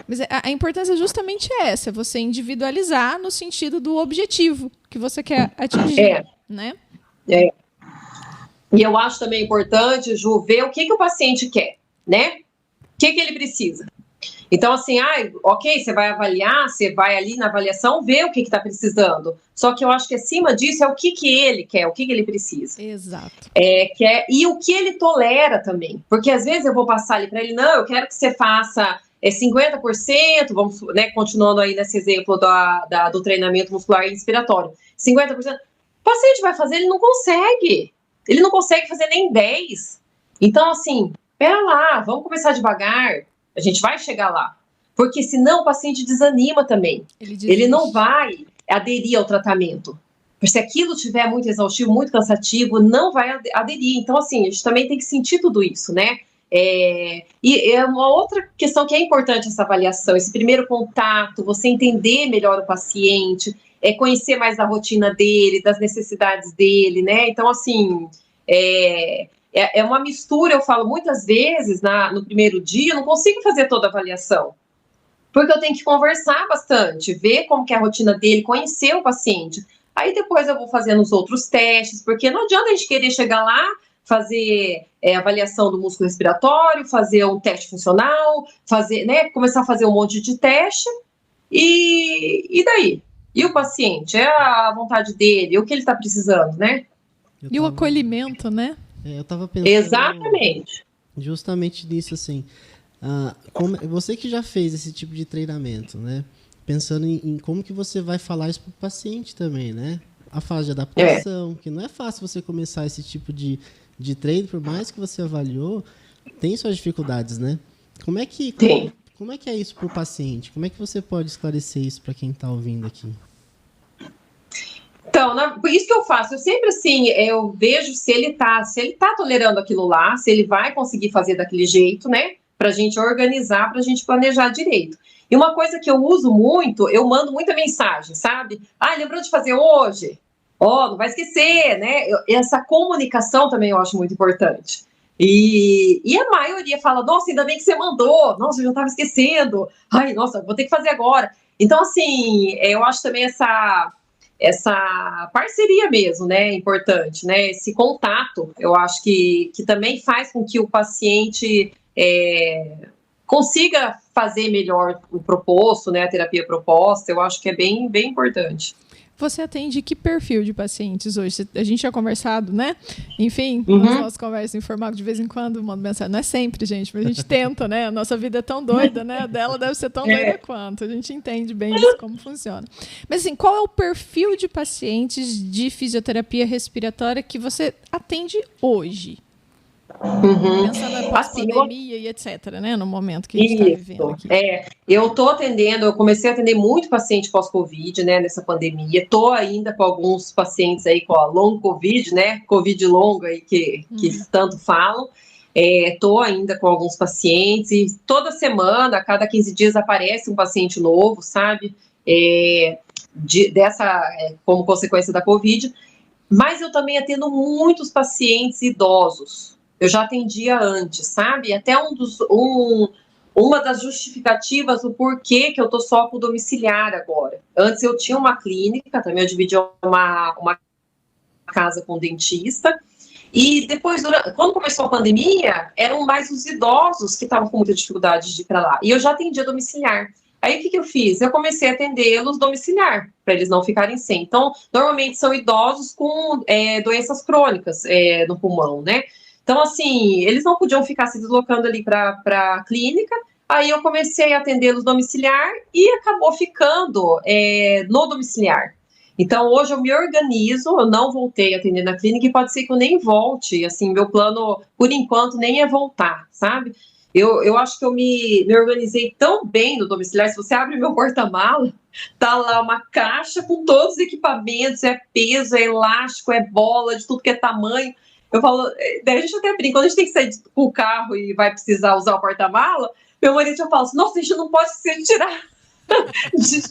[SPEAKER 2] Mas a importância justamente é essa, você individualizar no sentido do objetivo que você quer atingir, né?
[SPEAKER 3] E eu acho também importante, Ju, ver o que o paciente quer, né? O que ele precisa. Então, assim, ok, você vai avaliar, você vai ali na avaliação ver o que está precisando. Só que eu acho que acima disso é o que ele quer, o que ele precisa.
[SPEAKER 2] Exato.
[SPEAKER 3] E o que ele tolera também. Porque às vezes eu vou passar ali para ele, não, eu quero que você faça 50%, vamos, né, continuando aí nesse exemplo do treinamento muscular inspiratório. 50%. O paciente vai fazer, ele não consegue. Ele não consegue fazer nem 10%. Então, assim, pera lá, vamos começar devagar. A gente vai chegar lá. Porque senão o paciente desanima também. Ele não vai aderir ao tratamento. Porque se aquilo estiver muito exaustivo, muito cansativo, não vai aderir. Então, assim, a gente também tem que sentir tudo isso, né? E é uma outra questão que é importante essa avaliação, esse primeiro contato, você entender melhor o paciente, conhecer mais da rotina dele, das necessidades dele, né? Então, assim, é uma mistura, eu falo muitas vezes, no primeiro dia, eu não consigo fazer toda a avaliação, porque eu tenho que conversar bastante, ver como que é a rotina dele, conhecer o paciente. Aí depois eu vou fazendo os outros testes, porque não adianta a gente querer chegar lá, fazer avaliação do músculo respiratório, fazer um teste funcional, começar a fazer um monte de teste, e daí? E o paciente? É a vontade dele, o que ele está precisando, né?
[SPEAKER 2] E o acolhimento, né?
[SPEAKER 1] Eu estava pensando
[SPEAKER 3] exatamente
[SPEAKER 1] justamente nisso, assim. Você que já fez esse tipo de treinamento, né? Pensando em como que você vai falar isso para o paciente também, né? A fase de adaptação, que não é fácil você começar esse tipo de treino, por mais que você avaliou, tem suas dificuldades, né? Como é que é isso para o paciente? Como é que você pode esclarecer isso para quem está ouvindo aqui?
[SPEAKER 3] Então, por isso que eu faço, eu sempre assim, eu vejo se ele tá tolerando aquilo lá, se ele vai conseguir fazer daquele jeito, né, pra gente organizar, pra gente planejar direito. E uma coisa que eu uso muito, eu mando muita mensagem, sabe? Lembrou de fazer hoje? Não vai esquecer, né? Essa comunicação também eu acho muito importante. E a maioria fala, nossa, ainda bem que você mandou, nossa, eu já estava esquecendo, nossa, vou ter que fazer agora. Então, assim, eu acho também essa parceria mesmo, né, importante, né, esse contato, eu acho que também faz com que o paciente consiga fazer melhor o proposto, né, a terapia proposta, eu acho que é bem, bem importante.
[SPEAKER 2] Você atende que perfil de pacientes hoje? A gente tinha conversado, né? Enfim, nas nossas conversas informais, de vez em quando, mando mensagem. Não é sempre, gente, mas a gente tenta, né? A nossa vida é tão doida, né? A dela deve ser tão doida quanto. A gente entende bem isso, como funciona. Mas, assim, qual é o perfil de pacientes de fisioterapia respiratória que você atende hoje? Pensando na pós-pandemia e etc., né? No momento que a gente está vivendo aqui.
[SPEAKER 3] Eu comecei a atender muito paciente pós-Covid, né? Nessa pandemia. Estou ainda com alguns pacientes aí com a long Covid, né? Covid longa aí que tanto falam. Estou ainda com alguns pacientes e toda semana, a cada 15 dias, aparece um paciente novo, sabe? Como consequência da Covid. Mas eu também atendo muitos pacientes idosos. Eu já atendia antes, sabe? Até um uma das justificativas do porquê que eu tô só com domiciliar agora. Antes eu tinha uma clínica, também eu dividia uma casa com dentista, e depois, quando começou a pandemia, eram mais os idosos que estavam com muita dificuldade de ir para lá, e eu já atendia domiciliar. Aí, o que eu fiz? Eu comecei a atendê-los domiciliar, para eles não ficarem sem. Então, normalmente são idosos com doenças crônicas no pulmão, né? Então, assim, eles não podiam ficar se deslocando ali para a clínica. Aí eu comecei a atendê-los domiciliar e acabou ficando no domiciliar. Então, hoje eu me organizo, eu não voltei a atender na clínica e pode ser que eu nem volte. Assim, meu plano, por enquanto, nem é voltar, sabe? Eu acho que eu me organizei tão bem no domiciliar. Se você abre meu porta-mala, tá lá uma caixa com todos os equipamentos, é peso, é elástico, é bola, de tudo que é tamanho. Eu falo, daí a gente até brinca, quando a gente tem que sair com o carro e vai precisar usar o porta-mala, meu marido já fala assim, nossa, a gente não pode se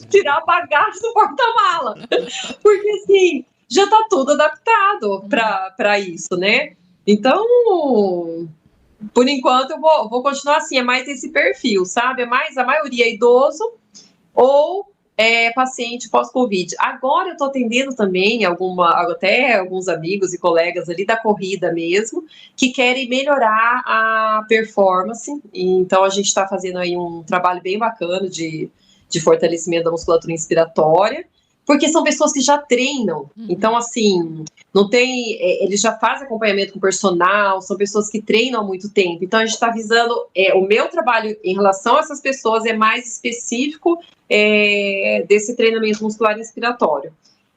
[SPEAKER 3] tirar a bagagem do porta-mala. Porque, assim, já tá tudo adaptado para isso, né? Então, por enquanto, eu vou continuar assim, é mais esse perfil, sabe? É mais, a maioria é idoso ou paciente pós-Covid. Agora eu estou atendendo também até alguns amigos e colegas ali da corrida mesmo, que querem melhorar a performance. Então, a gente está fazendo aí um trabalho bem bacana de fortalecimento da musculatura inspiratória, porque são pessoas que já treinam. Então, assim, não tem, eles já fazem acompanhamento com personal, são pessoas que treinam há muito tempo. Então, a gente está visando, o meu trabalho em relação a essas pessoas é mais específico desse treinamento muscular inspiratório.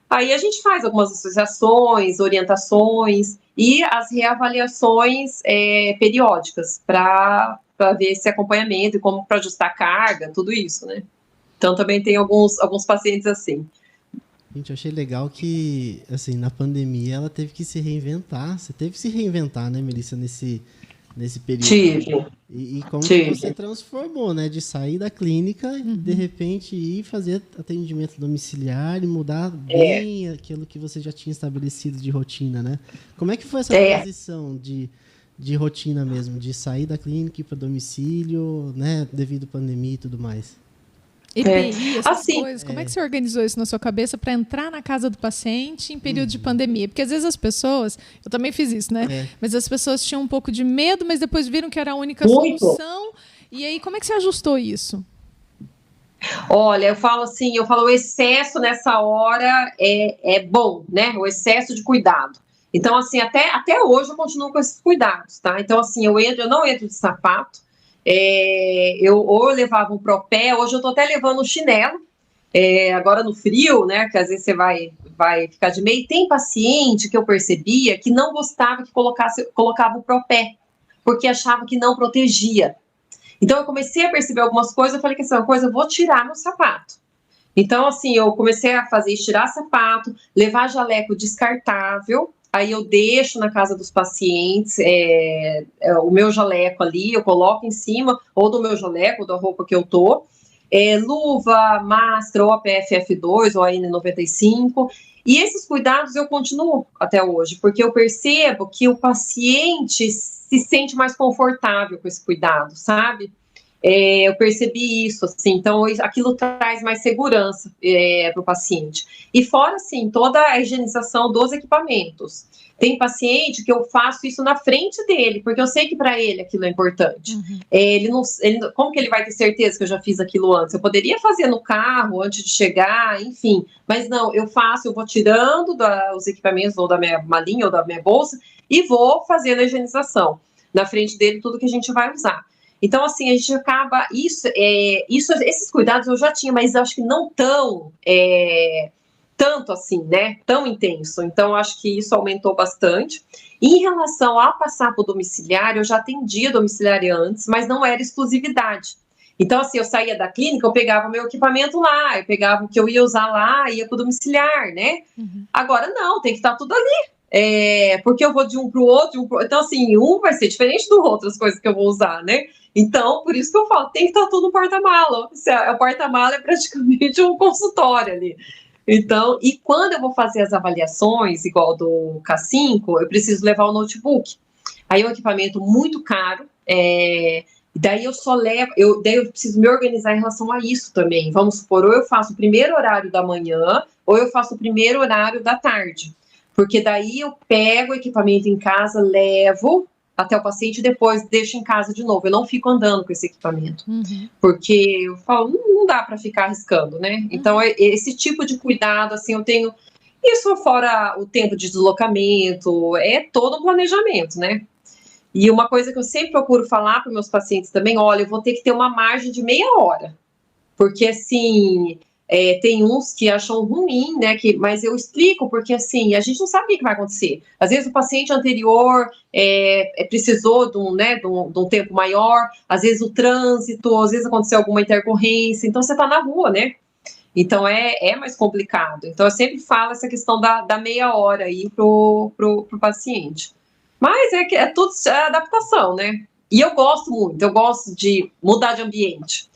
[SPEAKER 3] Aí a gente faz algumas associações, orientações e as reavaliações periódicas para ver esse acompanhamento e como para ajustar a carga, tudo isso, né? Então, também tem alguns pacientes assim.
[SPEAKER 1] Gente, eu achei legal que, assim, na pandemia ela teve que se reinventar. Você teve que se reinventar, né, Melissa, nesse período.
[SPEAKER 3] Tive.
[SPEAKER 1] E como que você transformou, né, de sair da clínica e, de repente, ir fazer atendimento domiciliar e mudar bem aquilo que você já tinha estabelecido de rotina, né? Como é que foi essa transição de rotina mesmo, de sair da clínica e ir para domicílio, né, devido à pandemia e tudo mais?
[SPEAKER 2] EPI, essas coisas, como é que você organizou isso na sua cabeça para entrar na casa do paciente em período de pandemia? Porque às vezes as pessoas, eu também fiz isso, né? Mas as pessoas tinham um pouco de medo, mas depois viram que era a única solução. E aí, como é que você ajustou isso?
[SPEAKER 3] Olha, eu falo o excesso nessa hora é bom, né? O excesso de cuidado. Então, assim, até hoje eu continuo com esses cuidados, tá? Então, assim, eu não entro de sapato. Eu levava um propé, hoje eu tô até levando um chinelo, agora no frio, né, que às vezes você vai ficar de meia, e tem paciente que eu percebia que não gostava que colocava o propé, porque achava que não protegia. Então eu comecei a perceber algumas coisas, eu falei que essa é uma coisa, eu vou tirar meu sapato. Então, assim, eu comecei a fazer tirar sapato, levar jaleco descartável. Aí eu deixo na casa dos pacientes o meu jaleco ali, eu coloco em cima, ou do meu jaleco, ou da roupa que eu tô. Luva, máscara, ou a PFF2, ou a N95. E esses cuidados eu continuo até hoje, porque eu percebo que o paciente se sente mais confortável com esse cuidado, sabe? Eu percebi isso, assim, então aquilo traz mais segurança para o paciente. E fora, assim, toda a higienização dos equipamentos. Tem paciente que eu faço isso na frente dele, porque eu sei que para ele aquilo é importante. Como que ele vai ter certeza que eu já fiz aquilo antes? Eu poderia fazer no carro, antes de chegar, enfim, mas não, eu vou tirando os equipamentos, ou da minha malinha, ou da minha bolsa, e vou fazendo a higienização. Na frente dele, tudo que a gente vai usar. Então, assim, a gente acaba... esses cuidados eu já tinha, mas acho que não tanto assim, né? Tão intenso. Então, acho que isso aumentou bastante. Em relação a passar para o domiciliar, eu já atendia domiciliar antes, mas não era exclusividade. Então, assim, eu saía da clínica, eu pegava meu equipamento lá, eu pegava o que eu ia usar lá, ia para o domiciliar, né? Agora, não, tem que estar tudo ali. Porque eu vou de um para o outro, então, assim, um vai ser diferente do outro, as coisas que eu vou usar, né? Então, por isso que eu falo, tem que estar tudo no porta-mala. O porta-mala é praticamente um consultório ali. Então, e quando eu vou fazer as avaliações, igual do K5, eu preciso levar o notebook. Aí é um equipamento muito caro, Daí eu só levo, daí eu preciso me organizar em relação a isso também. Vamos supor, ou eu faço o primeiro horário da manhã, ou eu faço o primeiro horário da tarde. Porque daí eu pego o equipamento em casa, levo até o paciente e depois deixo em casa de novo. Eu não fico andando com esse equipamento. Porque eu falo, não dá para ficar arriscando, né? Então, esse tipo de cuidado, assim, eu tenho. Isso fora o tempo de deslocamento, é todo um planejamento, né? E uma coisa que eu sempre procuro falar para meus pacientes também, olha, eu vou ter que ter uma margem de meia hora, porque assim, tem uns que acham ruim, né, mas eu explico, porque assim, a gente não sabe o que vai acontecer. Às vezes o paciente anterior precisou de um tempo maior, às vezes o trânsito, às vezes aconteceu alguma intercorrência, então você está na rua, né? Então é mais complicado. Então eu sempre falo essa questão da meia hora aí pro paciente. Mas é tudo adaptação, né? E eu gosto de mudar de ambiente.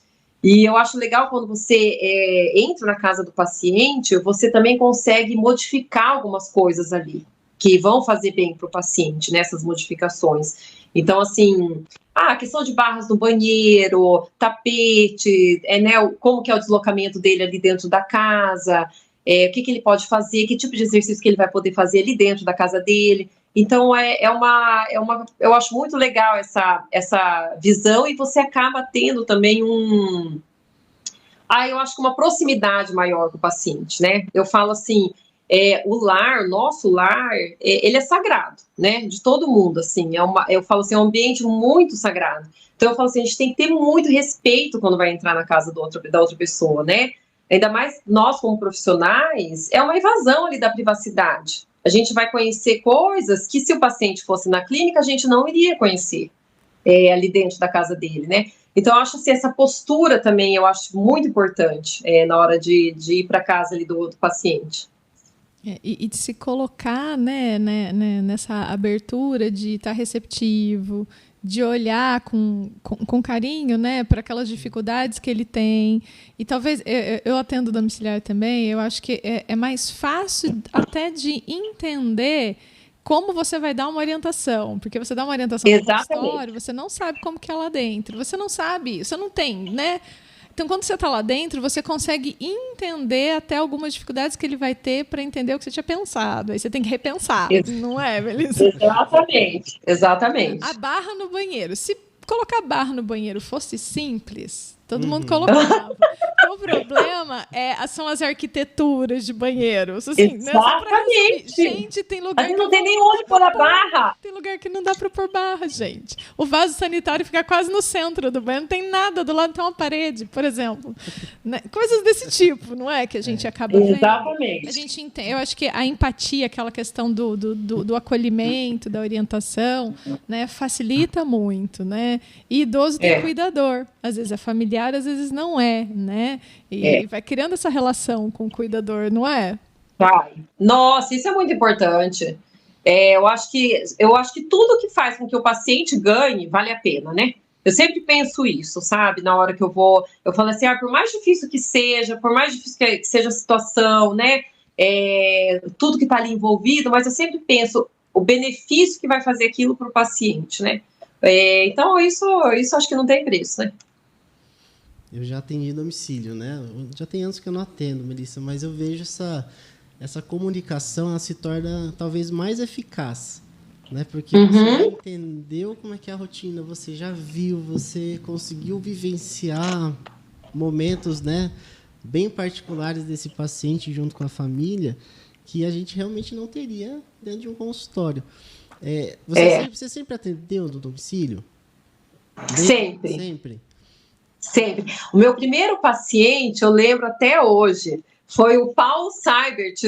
[SPEAKER 3] E eu acho legal quando você entra na casa do paciente, você também consegue modificar algumas coisas ali, que vão fazer bem para o paciente, nessas modificações. Então, assim, a questão de barras no banheiro, tapete, né, como que é o deslocamento dele ali dentro da casa, o que ele pode fazer, que tipo de exercício que ele vai poder fazer ali dentro da casa dele. Então, eu acho muito legal essa visão, e você acaba tendo também eu acho que uma proximidade maior com o paciente, né? Eu falo assim, nosso lar, ele é sagrado, né? De todo mundo, assim, eu falo assim, é um ambiente muito sagrado. Então, eu falo assim, a gente tem que ter muito respeito quando vai entrar na casa da outra pessoa, né? Ainda mais nós, como profissionais, é uma invasão ali da privacidade. A gente vai conhecer coisas que, se o paciente fosse na clínica, a gente não iria conhecer ali dentro da casa dele, né? Então, eu acho assim, essa postura também, eu acho muito importante na hora de ir para casa ali do paciente.
[SPEAKER 2] E de se colocar, né, nessa abertura de estar receptivo, de olhar com carinho, né, para aquelas dificuldades que ele tem. E talvez, eu atendo domiciliar também, eu acho que é mais fácil até de entender como você vai dar uma orientação. Porque você dá uma orientação no consultório, você não sabe como que é lá dentro. Você não sabe, você não tem, né? Então, quando você está lá dentro, você consegue entender até algumas dificuldades que ele vai ter para entender o que você tinha pensado. Aí você tem que repensar, não é, Melissa?
[SPEAKER 3] Exatamente.
[SPEAKER 2] A barra no banheiro. Se colocar barra no banheiro fosse simples, todo mundo colocava. O problema são as arquiteturas de banheiros. Assim,
[SPEAKER 3] exatamente.
[SPEAKER 2] Gente, tem lugar que
[SPEAKER 3] não tem nem onde pôr a barra.
[SPEAKER 2] Tem lugar que não dá para pôr barra, gente. O vaso sanitário fica quase no centro do banheiro, não tem nada, do lado tem uma parede, por exemplo. Né? Coisas desse tipo, não é? Que a gente acaba vendo.
[SPEAKER 3] Exatamente.
[SPEAKER 2] A gente entende, eu acho que a empatia, aquela questão do acolhimento, da orientação, né, facilita muito, né? E idoso tem cuidador. Às vezes é familiar, às vezes não é, né? E vai criando essa relação com o cuidador, não é?
[SPEAKER 3] Vai. Nossa, isso é muito importante. Eu acho que tudo que faz com que o paciente ganhe vale a pena, né? Eu sempre penso isso, sabe? Na hora que eu falo assim, por mais difícil que seja, por mais difícil que seja a situação, né? Tudo que está ali envolvido, mas eu sempre penso o benefício que vai fazer aquilo para o paciente, né? Então, isso acho que não tem preço, né?
[SPEAKER 1] Eu já atendi domicílio, né? Já tem anos que eu não atendo, Melissa, mas eu vejo essa comunicação, ela se torna talvez mais eficaz, né? Porque você já entendeu como é que é a rotina, você já viu, você conseguiu vivenciar momentos, né, bem particulares desse paciente junto com a família, que a gente realmente não teria dentro de um consultório. Você sempre atendeu no domicílio?
[SPEAKER 3] Sempre. O meu primeiro paciente, eu lembro até hoje, foi o Paulo Seibert,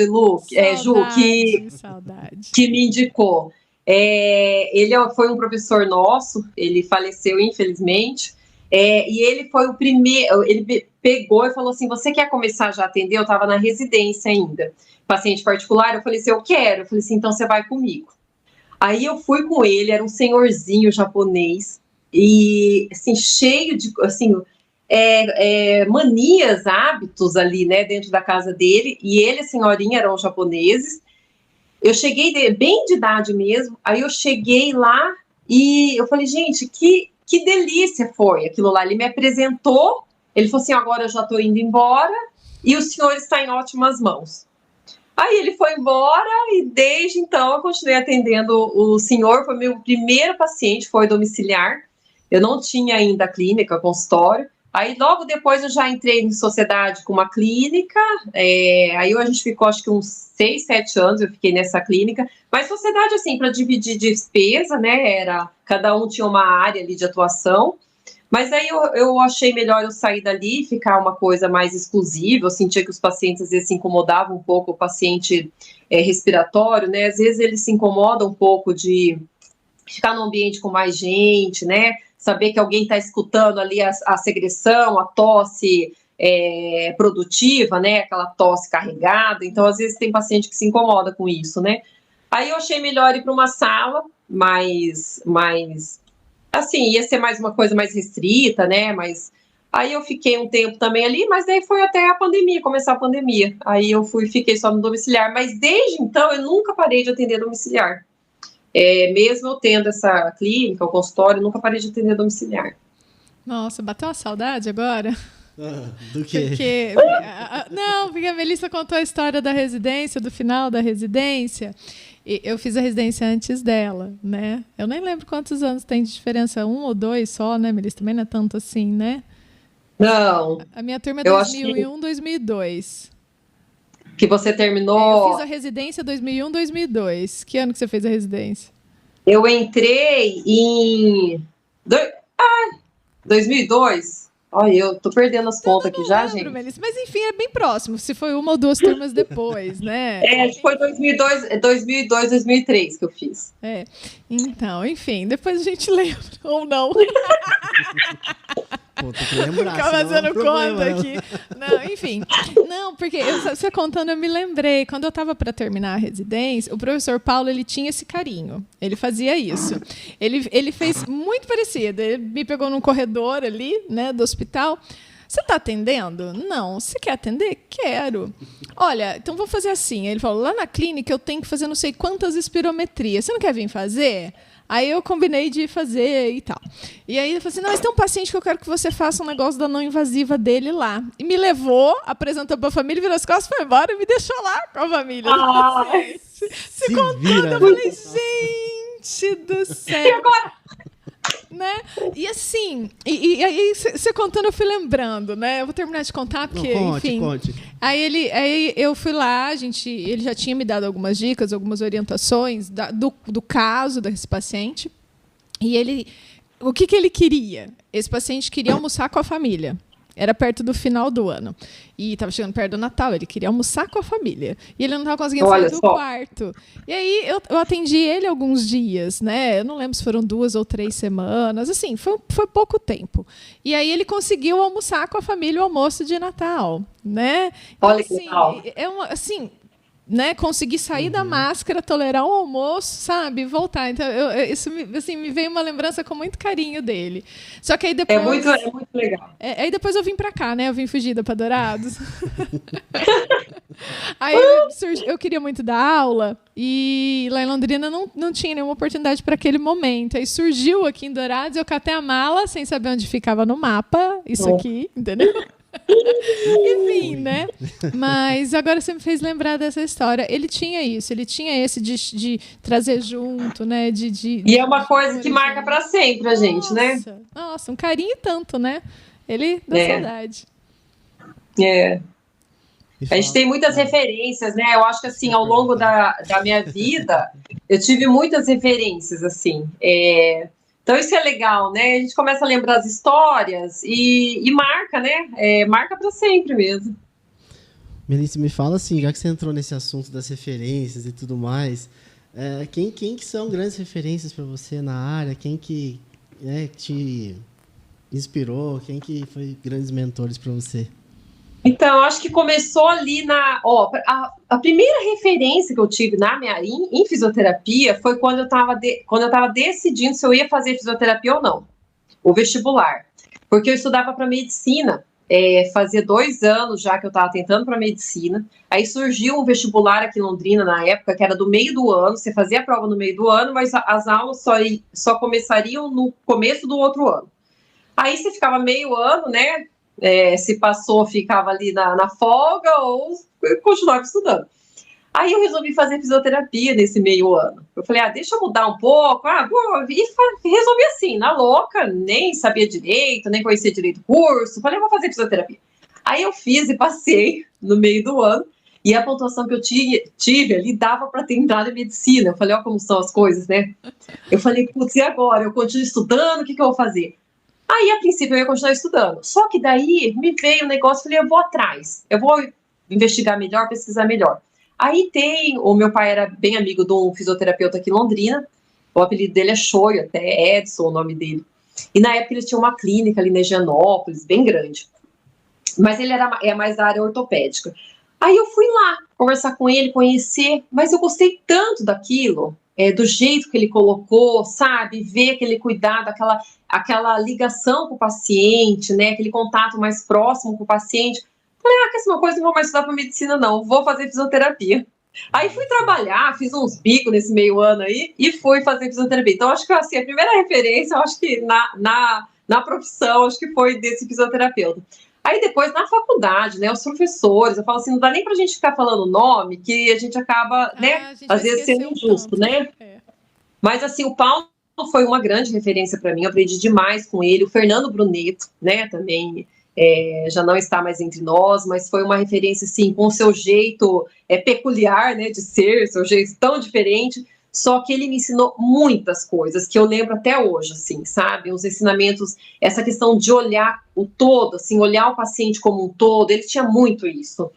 [SPEAKER 3] que me indicou. Ele foi um professor nosso, ele faleceu, infelizmente, e ele foi o primeiro, ele pegou e falou assim, você quer começar já a atender? Eu estava na residência ainda, paciente particular, eu falei assim, eu quero. Eu falei assim, então você vai comigo. Aí eu fui com ele, era um senhorzinho japonês, e assim, cheio de manias, hábitos ali, né, dentro da casa dele, e ele e a senhorinha eram japoneses. Eu cheguei bem de idade mesmo, aí eu cheguei lá e eu falei, gente, que que delícia foi aquilo lá. Ele me apresentou, ele falou assim, agora eu já estou indo embora e o senhor está em ótimas mãos. Aí ele foi embora e desde então eu continuei atendendo o senhor, foi meu primeiro paciente, foi domiciliar. Eu não tinha ainda clínica, consultório. Aí logo depois eu já entrei em sociedade com uma clínica, aí a gente ficou acho que uns 6, 7 anos, eu fiquei nessa clínica, mas sociedade assim, para dividir despesa, né, cada um tinha uma área ali de atuação, mas aí eu achei melhor eu sair dali e ficar uma coisa mais exclusiva, eu sentia que os pacientes às vezes se incomodavam um pouco, o paciente respiratório, né, às vezes ele se incomoda um pouco de ficar num ambiente com mais gente, né, saber que alguém está escutando ali a secreção, a tosse produtiva, né, aquela tosse carregada, então às vezes tem paciente que se incomoda com isso, né. Aí eu achei melhor ir para uma sala mais, assim, ia ser mais uma coisa mais restrita, né, mas aí eu fiquei um tempo também ali, mas daí foi até a pandemia, começar a pandemia, aí eu fiquei só no domiciliar, mas desde então eu nunca parei de atender domiciliar. Mesmo eu tendo essa clínica, o consultório, nunca parei de atender domiciliar.
[SPEAKER 2] Nossa, bateu uma saudade agora?
[SPEAKER 1] Do quê?
[SPEAKER 2] Porque a Melissa contou a história da residência, do final da residência. E eu fiz a residência antes dela, né? Eu nem lembro quantos anos tem de diferença, 1 ou 2 só, né, Melissa? Também não é tanto assim, né?
[SPEAKER 3] Não.
[SPEAKER 2] A minha turma é 2001, 2002.
[SPEAKER 3] Que você terminou...
[SPEAKER 2] Eu fiz a residência 2001, 2002. Que ano que você fez a residência?
[SPEAKER 3] Eu entrei em 2002. Olha, eu tô perdendo as contas aqui já, gente.
[SPEAKER 2] Melissa, mas enfim, é bem próximo. Se foi 1 ou 2 turmas depois, né?
[SPEAKER 3] Foi 2002, 2003 que eu fiz.
[SPEAKER 2] Então, enfim, depois a gente lembra, ou não.
[SPEAKER 1] Pô, tem que lembrar.
[SPEAKER 2] Ficar fazendo conta aqui. Não, enfim. Não, porque você contando, eu me lembrei. Quando eu estava para terminar a residência, o professor Paulo, ele tinha esse carinho. Ele fazia isso. Ele fez muito parecido. Ele me pegou num corredor ali, né, do hospital. Você está atendendo? Não. Você quer atender? Quero. Olha, então vou fazer assim. Ele falou, lá na clínica eu tenho que fazer não sei quantas espirometrias. Você não quer vir fazer? Aí eu combinei de fazer e tal. E aí ele falou assim, não, mas tem um paciente que eu quero que você faça um negócio da não invasiva dele lá. E me levou, apresentou para a família, virou as costas, foi embora e me deixou lá com a família. Se contando, eu falei, gente do céu. E agora? Né? E assim, e aí você contando, eu fui lembrando, né? Eu vou terminar de contar, porque, enfim.
[SPEAKER 1] Conte.
[SPEAKER 2] Aí eu fui lá, ele já tinha me dado algumas dicas, algumas orientações do caso desse paciente. E o que ele queria? Esse paciente queria almoçar com a família. Era perto do final do ano. E estava chegando perto do Natal. Ele queria almoçar com a família. E ele não estava conseguindo sair do quarto. E aí eu atendi ele alguns dias, né? Eu não lembro se foram 2 ou 3 semanas. Assim, foi pouco tempo. E aí ele conseguiu almoçar com a família o almoço de Natal, né?
[SPEAKER 3] Olha
[SPEAKER 2] então,
[SPEAKER 3] que legal.
[SPEAKER 2] Assim, né, conseguir sair da máscara, tolerar um almoço, sabe, voltar. Então, isso me veio uma lembrança com muito carinho dele. Só que aí depois...
[SPEAKER 3] É muito legal.
[SPEAKER 2] Aí depois eu vim pra cá, né, eu vim fugida pra Dourados. Aí eu queria muito dar aula e lá em Londrina não tinha nenhuma oportunidade para aquele momento. Aí surgiu aqui em Dourados, eu catei a mala sem saber onde ficava no mapa, isso aqui, entendeu? Enfim, né? Mas agora você me fez lembrar dessa história. Ele tinha isso, ele tinha esse de trazer junto, né?
[SPEAKER 3] E é uma coisa que marca para sempre a gente, né?
[SPEAKER 2] Nossa, um carinho e tanto, né? Ele dá saudade.
[SPEAKER 3] A gente tem muitas referências, né? Eu acho que assim, ao longo da minha vida, eu tive muitas referências, assim. Então isso é legal, né? A gente começa a lembrar as histórias e marca, né? Marca para sempre mesmo.
[SPEAKER 1] Melissa, me fala assim, já que você entrou nesse assunto das referências e tudo mais, quem que são grandes referências para você na área? Quem que te inspirou? Quem que foi grandes mentores para você?
[SPEAKER 3] Então, acho que começou ali a primeira referência que eu tive na minha em fisioterapia foi quando eu estava decidindo se eu ia fazer fisioterapia ou não, o vestibular, porque eu estudava para medicina fazia 2 anos já que eu estava tentando para medicina. Aí surgiu um vestibular aqui em Londrina na época, que era do meio do ano, você fazia a prova no meio do ano, mas as aulas só começariam no começo do outro ano. Aí você ficava meio ano, né? Se passou, ficava ali na folga ou continuava estudando. Aí eu resolvi fazer fisioterapia nesse meio ano. Eu falei, deixa eu mudar um pouco. E resolvi assim, na louca, nem sabia direito, nem conhecia direito o curso. Falei, vou fazer fisioterapia. Aí eu fiz e passei no meio do ano. E a pontuação que eu tive ali dava para ter entrado em medicina. Eu falei, ó como são as coisas, né? Eu falei, putz, e agora? Eu continuo estudando, o que eu vou fazer? Aí, a princípio, eu ia continuar estudando. Só que daí me veio um negócio, falei, eu vou atrás. Eu vou investigar melhor, pesquisar melhor. Aí o meu pai era bem amigo de um fisioterapeuta aqui em Londrina, o apelido dele é Choio, até Edson o nome dele. E na época ele tinha uma clínica ali na Higienópolis, bem grande. Mas ele é mais da área ortopédica. Aí eu fui lá conversar com ele, conhecer, mas eu gostei tanto daquilo, do jeito que ele colocou, sabe? Ver aquele cuidado, aquela ligação com o paciente, né? Aquele contato mais próximo com o paciente. Falei, quer ser uma coisa, não vou mais estudar para medicina, não. Vou fazer fisioterapia. Aí fui trabalhar, fiz uns bicos nesse meio ano aí e fui fazer fisioterapia. Então, acho que assim, a primeira referência, acho que na profissão, acho que foi desse fisioterapeuta. Aí depois, na faculdade, né, os professores, eu falo assim, não dá nem pra gente ficar falando nome, que a gente acaba, né, às vezes sendo injusto, né? Mas assim, o Paulo foi uma grande referência para mim, eu aprendi demais com ele. O Fernando Bruneto, né, também já não está mais entre nós, mas foi uma referência, assim, com o seu jeito peculiar, né, de ser, seu jeito tão diferente, só que ele me ensinou muitas coisas que eu lembro até hoje, assim, sabe? Os ensinamentos, essa questão de olhar o todo, assim, olhar o paciente como um todo, ele tinha muito isso,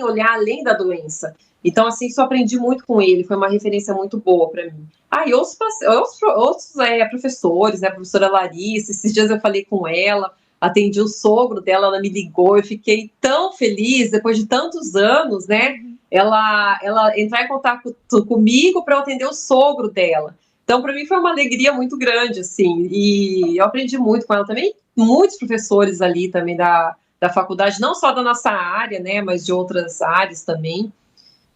[SPEAKER 3] olhar além da doença. Então, assim, isso eu aprendi muito com ele, foi uma referência muito boa para mim. E outros professores, né, a professora Larissa, esses dias eu falei com ela, atendi o sogro dela, ela me ligou, eu fiquei tão feliz, depois de tantos anos, né, ela entrar em contato comigo para eu atender o sogro dela. Então, para mim foi uma alegria muito grande, assim, e eu aprendi muito com ela também, muitos professores ali também da faculdade, não só da nossa área, né, mas de outras áreas também.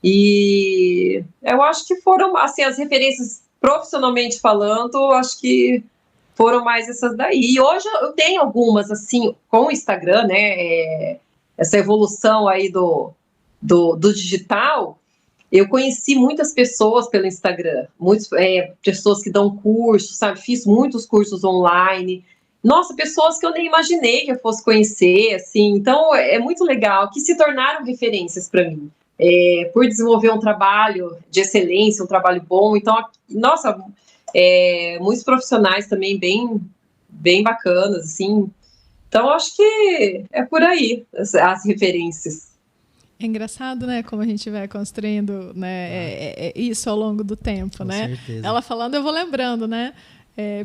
[SPEAKER 3] E eu acho que foram, assim, as referências profissionalmente falando, acho que foram mais essas daí. E hoje eu tenho algumas, assim, com o Instagram, né, essa evolução aí do digital, eu conheci muitas pessoas pelo Instagram, muitas pessoas que dão cursos, sabe, fiz muitos cursos online, nossa, pessoas que eu nem imaginei que eu fosse conhecer, assim, então é muito legal, que se tornaram referências para mim. Por desenvolver um trabalho de excelência, um trabalho bom. Então, nossa, muitos profissionais também bem bacanas, assim. Então, acho que é por aí as referências.
[SPEAKER 2] É engraçado, né, como a gente vai construindo, né, isso ao longo do tempo,
[SPEAKER 1] Com
[SPEAKER 2] né?
[SPEAKER 1] certeza.
[SPEAKER 2] Ela falando, eu vou lembrando, né?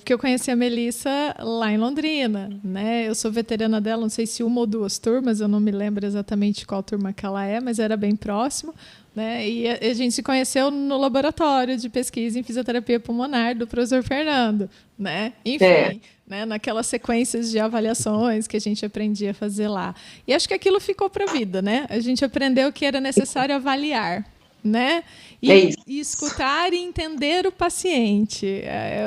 [SPEAKER 2] Porque eu conheci a Melissa lá em Londrina, né? Eu sou veterana dela, não sei se uma ou duas turmas, eu não me lembro exatamente qual turma que ela é, mas era bem próximo, né? E a gente se conheceu no laboratório de pesquisa em fisioterapia pulmonar do professor Fernando, né? Enfim, né? Naquelas sequências de avaliações que a gente aprendia a fazer lá. E acho que aquilo ficou para a vida, né? A gente aprendeu que era necessário avaliar, né? E escutar e entender o paciente.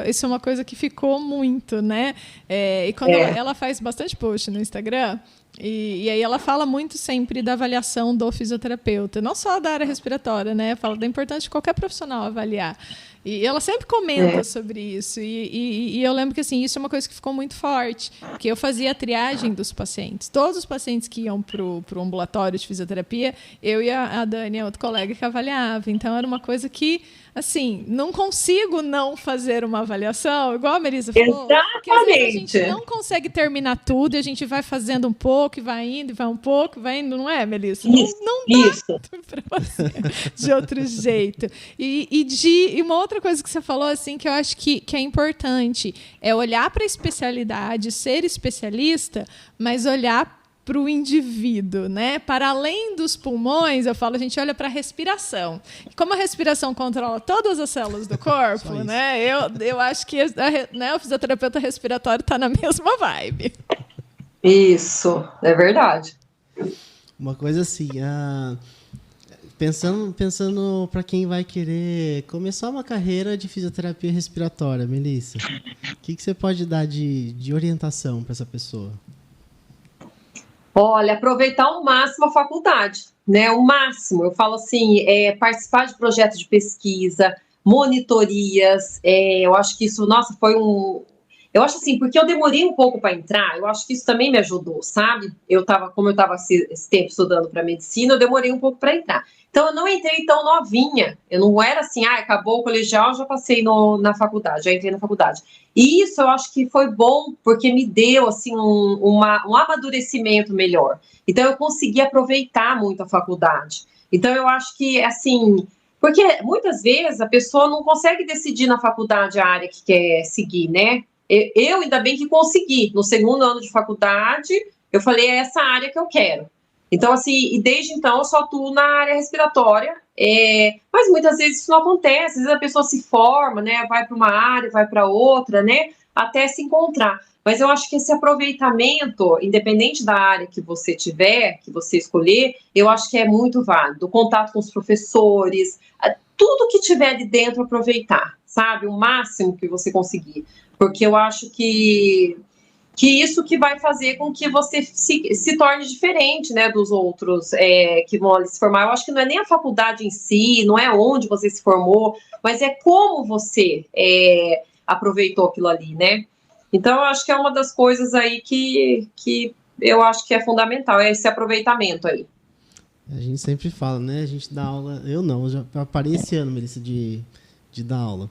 [SPEAKER 2] Isso é uma coisa que ficou muito, né? E quando ela faz bastante post no Instagram, e aí ela fala muito sempre da avaliação do fisioterapeuta, não só da área respiratória, né? Fala da importância de qualquer profissional avaliar. E ela sempre comenta sobre isso. E eu lembro que assim, isso é uma coisa que ficou muito forte, porque eu fazia a triagem dos pacientes. Todos os pacientes que iam para o ambulatório de fisioterapia, eu e a Dani, a outra colega, que avaliava. Então, era uma coisa que, assim, não consigo não fazer uma avaliação, igual a Melissa falou.
[SPEAKER 3] Exatamente.
[SPEAKER 2] Porque às vezes a gente não consegue terminar tudo e a gente vai fazendo um pouco, e vai indo, e vai um pouco, e vai indo, não é, Melissa? Não dá para fazer de outro jeito. E uma outra coisa que você falou, assim, que eu acho que é importante, é olhar para a especialidade, ser especialista, mas olhar para o indivíduo, né? Para além dos pulmões, eu falo, a gente olha para a respiração. Como a respiração controla todas as células do corpo, né? Eu acho que o fisioterapeuta respiratório está na mesma vibe.
[SPEAKER 3] Isso, é verdade.
[SPEAKER 1] Uma coisa assim, pensando para quem vai querer começar uma carreira de fisioterapia respiratória, Melissa, o que você pode dar de orientação para essa pessoa?
[SPEAKER 3] Olha, aproveitar ao máximo a faculdade, né? O máximo. Eu falo assim, participar de projetos de pesquisa, monitorias. Eu acho que isso, nossa, foi um. Eu acho assim, porque eu demorei um pouco para entrar, eu acho que isso também me ajudou, sabe? Como eu estava esse tempo estudando para medicina, eu demorei um pouco para entrar. Então, eu não entrei tão novinha. Eu não era assim, acabou o colegial, já passei na faculdade, já entrei na faculdade. E isso eu acho que foi bom, porque me deu assim um amadurecimento melhor. Então, eu consegui aproveitar muito a faculdade. Então, eu acho que, assim, porque muitas vezes a pessoa não consegue decidir na faculdade a área que quer seguir, né? Eu ainda bem que consegui. No segundo ano de faculdade, eu falei, é essa área que eu quero. Então, assim, e desde então eu só atuo na área respiratória, mas muitas vezes isso não acontece, às vezes a pessoa se forma, né, vai para uma área, vai para outra, né, até se encontrar. Mas eu acho que esse aproveitamento, independente da área que você tiver, que você escolher, eu acho que é muito válido. O contato com os professores, tudo que tiver ali dentro, aproveitar, sabe? O máximo que você conseguir. Porque eu acho que isso que vai fazer com que você se torne diferente, né, dos outros que vão ali se formar. Eu acho que não é nem a faculdade em si, não é onde você se formou, mas é como você aproveitou aquilo ali, né? Então, eu acho que é uma das coisas aí que eu acho que é fundamental, é esse aproveitamento aí.
[SPEAKER 1] A gente sempre fala, né? A gente dá aula... Eu não, eu já parei esse ano, Melissa, de dar aula.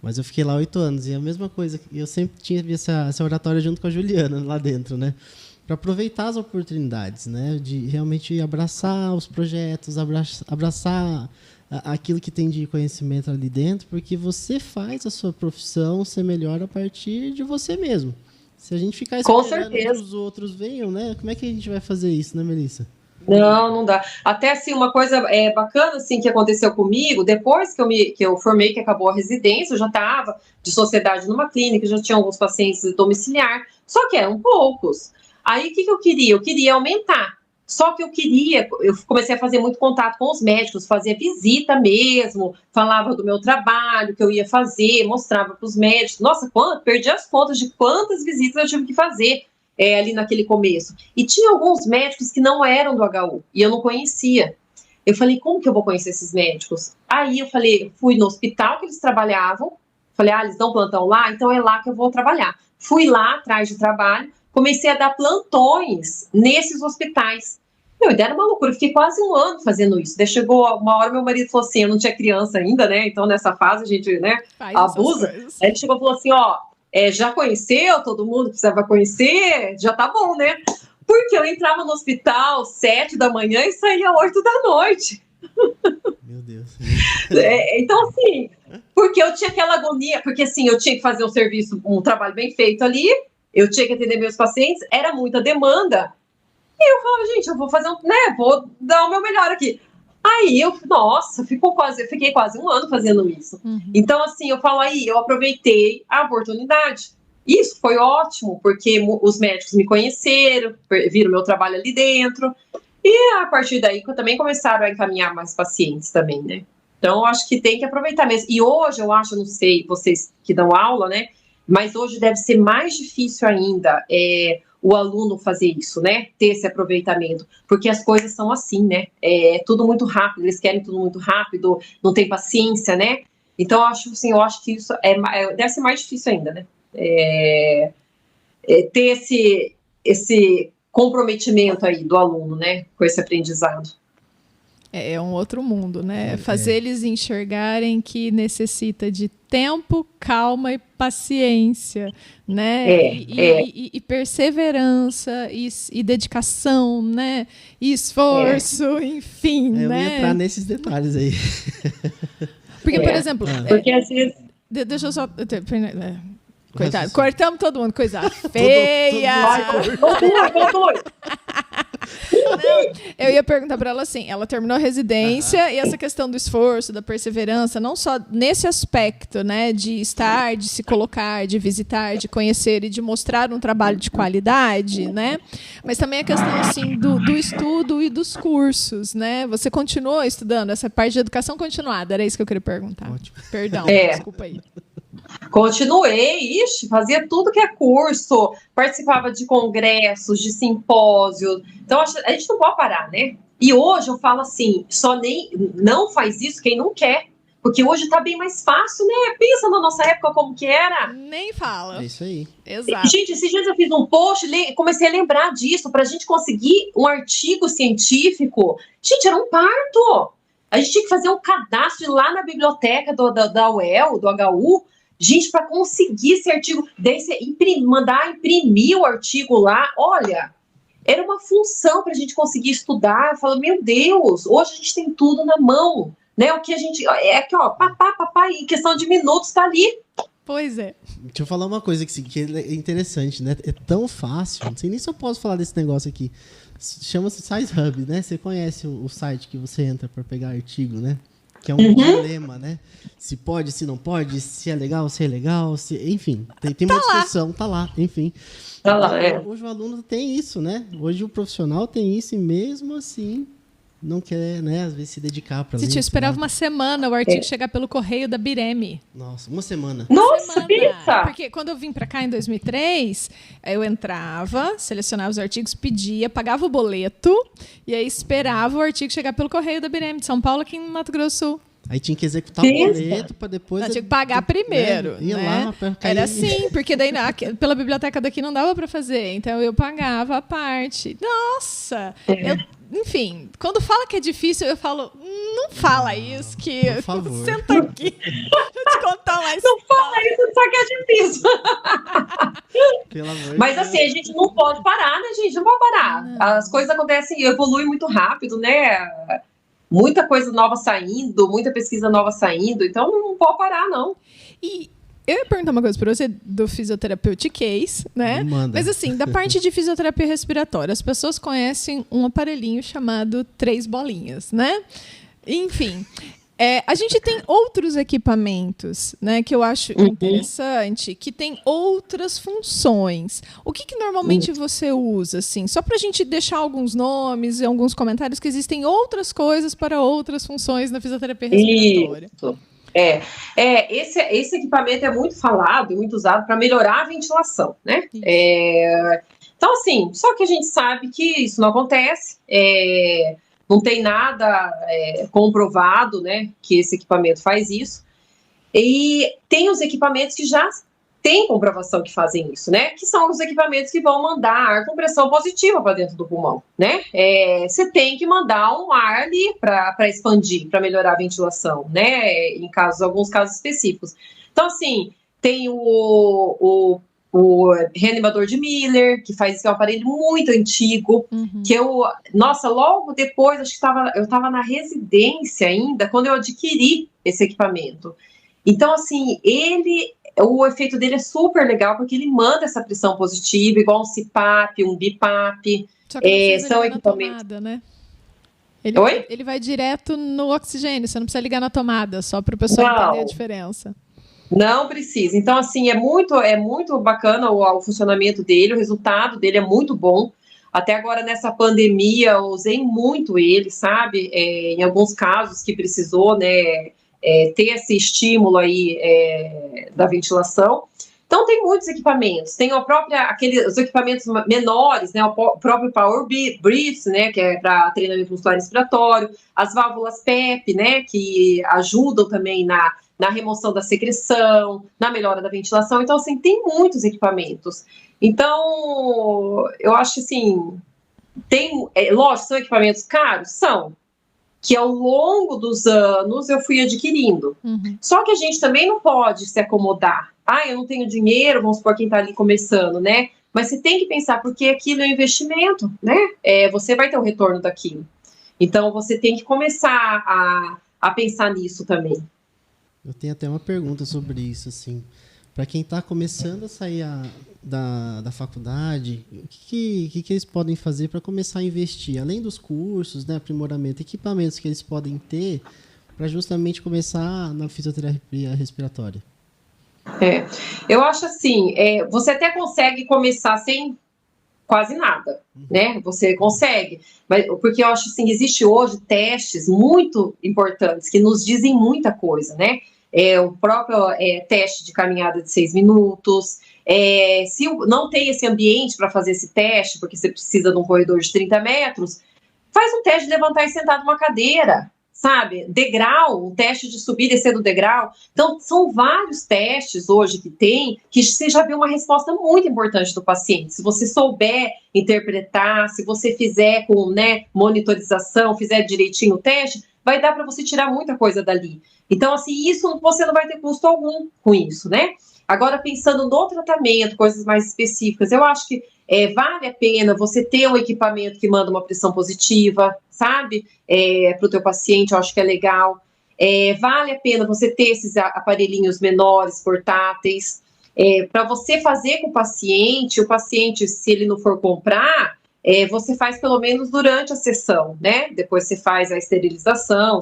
[SPEAKER 1] Mas eu fiquei lá 8 anos, e a mesma coisa, eu sempre tinha essa oratória junto com a Juliana lá dentro, né? Para aproveitar as oportunidades, né? De realmente abraçar os projetos, abraçar aquilo que tem de conhecimento ali dentro, porque você faz a sua profissão ser melhor a partir de você mesmo. Se a gente ficar esperando que os outros venham, né? Como é que a gente vai fazer isso, né, Melissa?
[SPEAKER 3] Não dá. Até assim, uma coisa bacana assim, que aconteceu comigo, depois que eu formei, que acabou a residência, eu já estava de sociedade numa clínica, já tinha alguns pacientes domiciliar, só que eram poucos. Aí o que eu queria? Eu queria aumentar. Só que eu comecei a fazer muito contato com os médicos, fazia visita mesmo, falava do meu trabalho, que eu ia fazer, mostrava para os médicos. Nossa, perdi as contas de quantas visitas eu tive que fazer. Ali naquele começo. E tinha alguns médicos que não eram do HU, e eu não conhecia. Eu falei, como que eu vou conhecer esses médicos? Aí eu falei, fui no hospital que eles trabalhavam, falei, eles dão plantão lá, então é lá que eu vou trabalhar. Fui lá atrás de trabalho, comecei a dar plantões nesses hospitais. Meu, ideia era uma loucura, eu fiquei quase um ano fazendo isso. Daí chegou uma hora, meu marido falou assim, eu não tinha criança ainda, né, então nessa fase a gente, né, abusa. Aí ele chegou e falou assim, já conheceu todo mundo que precisava conhecer? Já tá bom, né? Porque eu entrava no hospital 7 da manhã e saía 8 da noite.
[SPEAKER 1] Meu Deus.
[SPEAKER 3] Então, assim, porque eu tinha aquela agonia, porque assim, eu tinha que fazer um serviço, um trabalho bem feito ali, eu tinha que atender meus pacientes, era muita demanda. E eu falava, gente, eu vou fazer vou dar o meu melhor aqui. Aí fiquei quase um ano fazendo isso. Uhum. Então, assim, eu aproveitei a oportunidade. Isso foi ótimo, porque os médicos me conheceram, viram meu trabalho ali dentro. E a partir daí, também começaram a encaminhar mais pacientes também, né? Então, eu acho que tem que aproveitar mesmo. E hoje, eu acho, não sei, vocês que dão aula, né? Mas hoje deve ser mais difícil ainda o aluno fazer isso, né? Ter esse aproveitamento, porque as coisas são assim, né? É tudo muito rápido, eles querem tudo muito rápido, não tem paciência, né? Então, eu acho que isso deve ser mais difícil ainda, né? Ter esse comprometimento aí do aluno, né? Com esse aprendizado.
[SPEAKER 2] É um outro mundo, né? Fazer eles enxergarem que necessita de tempo, calma e paciência, né? E perseverança e dedicação, né? E esforço, enfim, né?
[SPEAKER 1] Eu ia entrar nesses detalhes aí.
[SPEAKER 2] Porque, por exemplo...
[SPEAKER 3] Porque às vezes...
[SPEAKER 2] Deixa eu só... Coitado, cortamos todo mundo, coisa feia. Eu ia perguntar para ela assim, ela terminou a residência e essa questão do esforço, da perseverança, não só nesse aspecto, né, de estar, de se colocar, de visitar, de conhecer e de mostrar um trabalho de qualidade, né, mas também a questão, assim, do estudo e dos cursos, né, você continuou estudando, essa parte de educação continuada, era isso que eu queria perguntar.
[SPEAKER 1] Ótimo.
[SPEAKER 2] Perdão, desculpa aí.
[SPEAKER 3] Continuei, fazia tudo que é curso, participava de congressos, de simpósios. Então, a gente não pode parar, né? E hoje eu falo assim, não faz isso quem não quer. Porque hoje tá bem mais fácil, né? Pensa na nossa época como que era.
[SPEAKER 2] Nem fala.
[SPEAKER 1] É isso aí.
[SPEAKER 2] Exato.
[SPEAKER 3] Gente, esses dias eu fiz um post, comecei a lembrar disso, pra gente conseguir um artigo científico. Gente, era um parto. A gente tinha que fazer um cadastro lá na biblioteca da UEL, do HU, gente, para conseguir esse artigo, daí você mandar imprimir o artigo lá, olha, era uma função para a gente conseguir estudar. Eu falo, meu Deus, hoje a gente tem tudo na mão, né? O que a gente, é aqui, ó, papá, em questão de minutos está ali.
[SPEAKER 2] Pois é.
[SPEAKER 1] Deixa eu falar uma coisa que é interessante, né? É tão fácil, não sei nem se eu posso falar desse negócio aqui. Chama-se SciHub, né? Você conhece o site que você entra para pegar artigo, né? Que é um dilema, né? Se pode, se não pode, se é legal, enfim, tem uma discussão, tá lá, enfim.
[SPEAKER 3] Tá lá,
[SPEAKER 1] Hoje o aluno tem isso, né? Hoje o profissional tem isso e mesmo assim não quer, né, às vezes se dedicar para ler.
[SPEAKER 2] Eu esperava uma semana o artigo chegar pelo correio da Bireme.
[SPEAKER 1] Nossa, uma semana.
[SPEAKER 3] Nossa, pensa!
[SPEAKER 2] Porque quando eu vim para cá em 2003, eu entrava, selecionava os artigos, pedia, pagava o boleto e aí esperava o artigo chegar pelo correio da Bireme de São Paulo aqui em Mato Grosso do Sul.
[SPEAKER 1] Aí tinha que executar o boleto para depois...
[SPEAKER 2] Não, tinha que pagar primeiro,
[SPEAKER 1] ia
[SPEAKER 2] né?
[SPEAKER 1] lá para cair.
[SPEAKER 2] Era assim, porque daí pela biblioteca daqui não dava para fazer, então eu pagava a parte. Nossa! Enfim, quando fala que é difícil, eu falo, não fala isso, que
[SPEAKER 1] por favor.
[SPEAKER 2] Senta aqui, deixa eu te contar mais.
[SPEAKER 3] Não fala isso, só que é difícil.
[SPEAKER 1] Pelo amor
[SPEAKER 3] Mas
[SPEAKER 1] de
[SPEAKER 3] assim, a gente não pode parar, né, gente? Não pode parar.
[SPEAKER 2] Não.
[SPEAKER 3] As coisas acontecem, evoluem muito rápido, né? Muita coisa nova saindo, muita pesquisa nova saindo, então não pode parar, não.
[SPEAKER 2] E eu ia perguntar uma coisa para você do Physiotherapeutic, né?
[SPEAKER 1] Manda.
[SPEAKER 2] Mas assim, da parte de fisioterapia respiratória, as pessoas conhecem um aparelhinho chamado 3 bolinhas, né? Enfim, a gente tem outros equipamentos, né, que eu acho interessante, que tem outras funções. O que normalmente você usa, assim? Só para a gente deixar alguns nomes e alguns comentários que existem outras coisas para outras funções na fisioterapia respiratória.
[SPEAKER 3] Isso. Esse equipamento é muito falado e muito usado para melhorar a ventilação, né? Então, assim, só que a gente sabe que isso não acontece, não tem nada comprovado, né, que esse equipamento faz isso. E tem os equipamentos que já têm comprovação que fazem isso, né? Que são os equipamentos que vão mandar ar com pressão positiva para dentro do pulmão, né? Você tem que mandar um ar ali para expandir, para melhorar a ventilação, né? Em alguns casos específicos. Então, assim, tem o reanimador de Miller, que faz isso, é um aparelho muito antigo, que nossa, logo depois, acho que eu estava na residência ainda, quando eu adquiri esse equipamento. Então, assim, o efeito dele é super legal, porque ele manda essa pressão positiva, igual um CPAP, um BIPAP.
[SPEAKER 2] Só que não precisa
[SPEAKER 3] são
[SPEAKER 2] ligar
[SPEAKER 3] equipamentos.
[SPEAKER 2] na tomada, né? Ele vai direto no oxigênio, você não precisa ligar na tomada, só para o pessoal entender a diferença.
[SPEAKER 3] Não precisa. Então, assim, é muito bacana o funcionamento dele, o resultado dele é muito bom. Até agora, nessa pandemia, eu usei muito ele, sabe? Em alguns casos que precisou, né, ter esse estímulo aí da ventilação. Então, tem muitos equipamentos. Tem os equipamentos menores, né, o próprio Power Breath, né, que é para treinamento muscular respiratório, as válvulas PEP, né, que ajudam também na remoção da secreção, na melhora da ventilação. Então, assim, tem muitos equipamentos. Então, eu acho que, assim, lógico, são equipamentos caros? São. Que ao longo dos anos eu fui adquirindo. Só que a gente também não pode se acomodar. Eu não tenho dinheiro, vamos supor quem está ali começando, né? Mas você tem que pensar, porque aquilo é um investimento, né? Você vai ter o retorno daquilo. Então, você tem que começar a pensar nisso também.
[SPEAKER 1] Eu tenho até uma pergunta sobre isso, assim. para quem está começando a sair da faculdade, o que eles podem fazer para começar a investir? Além dos cursos, né, aprimoramento, equipamentos que eles podem ter para justamente começar na fisioterapia respiratória.
[SPEAKER 3] Eu acho assim, você até consegue começar sem quase nada, né? Você consegue, mas porque eu acho assim, existe hoje testes muito importantes que nos dizem muita coisa, né? O próprio teste de caminhada de 6 minutos, se não tem esse ambiente para fazer esse teste, porque você precisa de um corredor de 30 metros, faz um teste de levantar e sentar numa cadeira, sabe? Degrau, um teste de subir e descer do degrau. Então, são vários testes hoje que tem, que você já vê uma resposta muito importante do paciente. Se você souber interpretar, se você fizer com, né, monitorização, fizer direitinho o teste, vai dar para você tirar muita coisa dali. Então, assim, isso você não vai ter custo algum com isso, né? Agora, pensando no tratamento, coisas mais específicas, eu acho que vale a pena você ter um equipamento que manda uma pressão positiva, sabe? Para o teu paciente, eu acho que é legal. Vale a pena você ter esses aparelhinhos menores, portáteis, para você fazer com o paciente, se ele não for comprar, você faz pelo menos durante a sessão, né? Depois você faz a esterilização,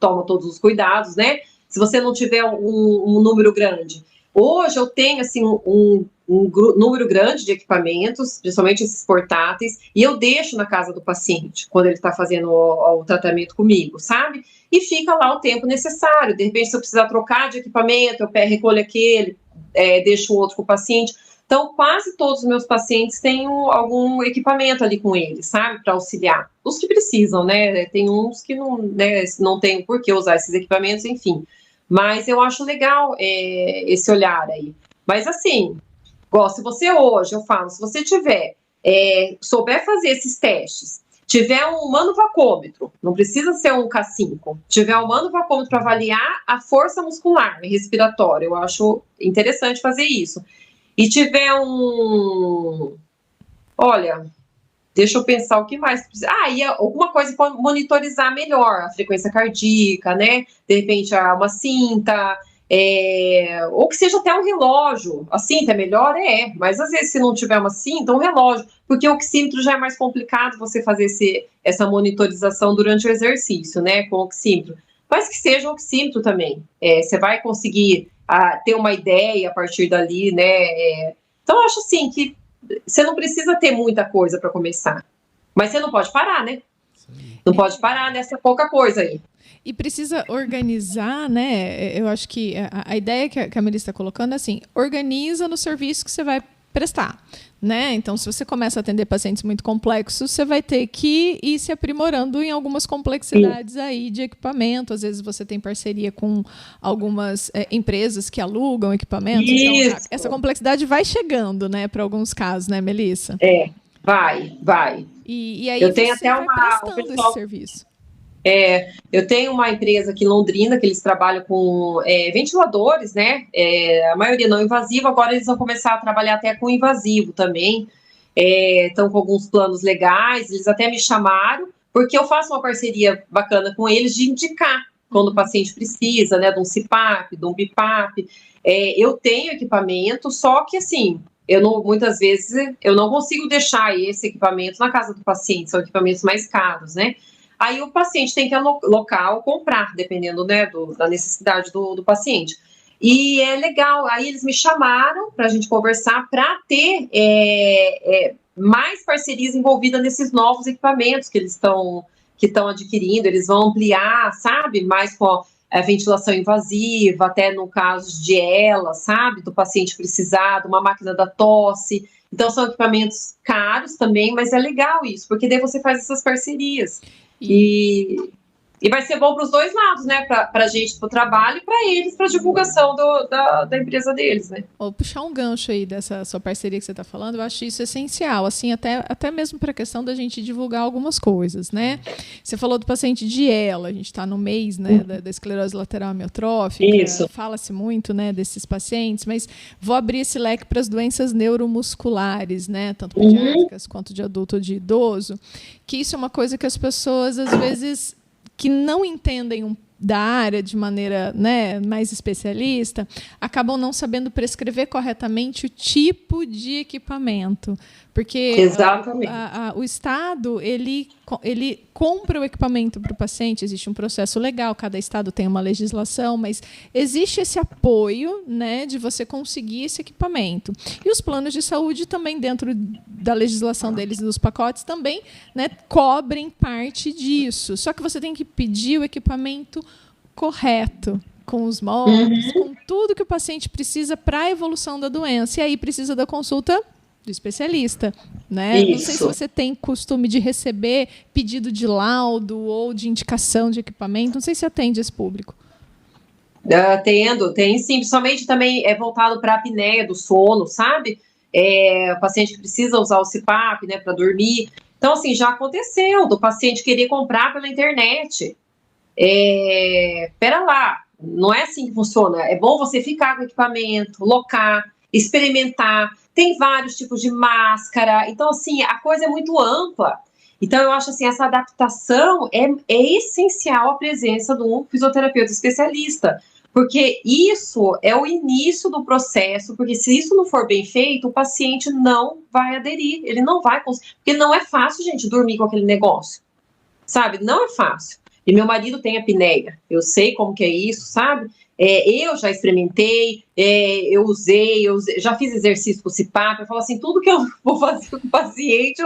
[SPEAKER 3] toma todos os cuidados, né? Se você não tiver um número grande. Hoje eu tenho, assim, um número grande de equipamentos, principalmente esses portáteis, e eu deixo na casa do paciente, quando ele está fazendo o tratamento comigo, sabe? E fica lá o tempo necessário. De repente, se eu precisar trocar de equipamento, eu recolho aquele, deixo o outro com o paciente. Então, quase todos os meus pacientes têm algum equipamento ali com eles, sabe? Para auxiliar. Os que precisam, né? Tem uns que não tem por que usar esses equipamentos, enfim. Mas eu acho legal esse olhar aí. Mas assim, se você hoje, eu falo, se você souber fazer esses testes, tiver um manovacômetro, não precisa ser um K5, tiver um manovacômetro para avaliar a força muscular e respiratória, eu acho interessante fazer isso. E tiver olha, deixa eu pensar o que mais precisa. E alguma coisa para monitorizar melhor a frequência cardíaca, né? De repente, uma cinta, ou que seja até um relógio. A cinta é melhor? Mas às vezes se não tiver uma cinta, um relógio, porque o oxímetro já é mais complicado você fazer essa monitorização durante o exercício, né? Com o oxímetro. Mas que seja o oxímetro também. Você vai conseguir ter uma ideia a partir dali, né? Então, eu acho assim que você não precisa ter muita coisa para começar. Mas você não pode parar, né? Não pode parar nessa pouca coisa aí.
[SPEAKER 2] E precisa organizar, né? Eu acho que a ideia que a Melissa está colocando é assim, organiza no serviço que você vai prestar, né? Então, se você começa a atender pacientes muito complexos, você vai ter que ir se aprimorando em algumas complexidades aí de equipamento. Às vezes você tem parceria com algumas empresas que alugam equipamentos.
[SPEAKER 3] Isso.
[SPEAKER 2] Então, essa complexidade vai chegando, né? Para alguns casos, né, Melissa?
[SPEAKER 3] Vai.
[SPEAKER 2] E aí
[SPEAKER 3] eu tenho
[SPEAKER 2] você
[SPEAKER 3] até
[SPEAKER 2] vai prestando esse serviço.
[SPEAKER 3] Eu tenho uma empresa aqui em Londrina que eles trabalham com ventiladores, né? A maioria não invasivo, agora eles vão começar a trabalhar até com invasivo também. Estão com alguns planos legais, eles até me chamaram, porque eu faço uma parceria bacana com eles de indicar quando o paciente precisa, né? De um CPAP, de um BIPAP. Eu tenho equipamento, só que assim, muitas vezes eu não consigo deixar esse equipamento na casa do paciente, são equipamentos mais caros, né? Aí o paciente tem que alocar ou comprar, dependendo, né, da necessidade do paciente. E é legal, aí eles me chamaram para a gente conversar para ter mais parcerias envolvidas nesses novos equipamentos que eles estão adquirindo, eles vão ampliar, sabe, mais com a ventilação invasiva, até no caso de sabe, do paciente precisar de uma máquina da tosse. Então são equipamentos caros também, mas é legal isso, porque daí você faz essas parcerias. E vai ser bom para os dois lados, né? Para a gente, para o trabalho, e para eles, para a divulgação da empresa deles, né?
[SPEAKER 2] Vou puxar um gancho aí dessa sua parceria que você está falando, eu acho isso essencial, assim, até mesmo para a questão da gente divulgar algumas coisas, né? Você falou do paciente de a gente está no mês, né, da esclerose lateral amiotrófica,
[SPEAKER 3] isso.
[SPEAKER 2] Fala-se muito, né, desses pacientes, mas vou abrir esse leque para as doenças neuromusculares, né, tanto pediátricas quanto de adulto ou de idoso, que isso é uma coisa que as pessoas, às vezes, que não entendem um da área de maneira, né, mais especialista, acabam não sabendo prescrever corretamente o tipo de equipamento. Porque o Estado, ele compra o equipamento para o paciente, existe um processo legal, cada Estado tem uma legislação, mas existe esse apoio, né, de você conseguir esse equipamento. E os planos de saúde também, dentro da legislação deles e dos pacotes, também, né, cobrem parte disso. Só que você tem que pedir o equipamento correto, com os moldes, com tudo que o paciente precisa para a evolução da doença. E aí precisa da consulta do especialista, né? Não sei se você tem costume de receber pedido de laudo ou de indicação de equipamento. Não sei se atende esse público.
[SPEAKER 3] Tem sim, principalmente também é voltado para a apneia do sono, sabe? O paciente que precisa usar o CPAP, né, para dormir. Então, assim, já aconteceu do paciente querer comprar pela internet. Pera lá, não é assim que funciona. É bom você ficar com o equipamento, locar, experimentar. Tem vários tipos de máscara. Então, assim, a coisa é muito ampla. Então, eu acho assim, essa adaptação é essencial a presença de um fisioterapeuta especialista, porque isso é o início do processo, porque se isso não for bem feito, o paciente não vai aderir, ele não vai conseguir, porque não é fácil, gente, dormir com aquele negócio, sabe? Não é fácil. E meu marido tem apneia, eu sei como que é isso, sabe? Eu já experimentei, eu usei, já fiz exercício com o CPAP, eu falo assim, tudo que eu vou fazer com o paciente,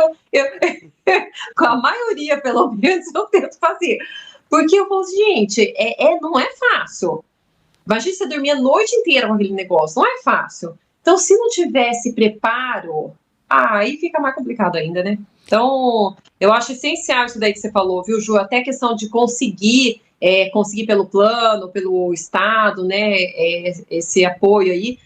[SPEAKER 3] com a maioria, pelo menos, eu tento fazer. Porque eu falo, gente, não é fácil. Imagina você dormir a noite inteira com aquele negócio, não é fácil. Então, se não tivesse preparo, aí fica mais complicado ainda, né? Então, eu acho essencial isso daí que você falou, viu, Ju? Até a questão de conseguir pelo plano, pelo Estado, né, esse apoio aí.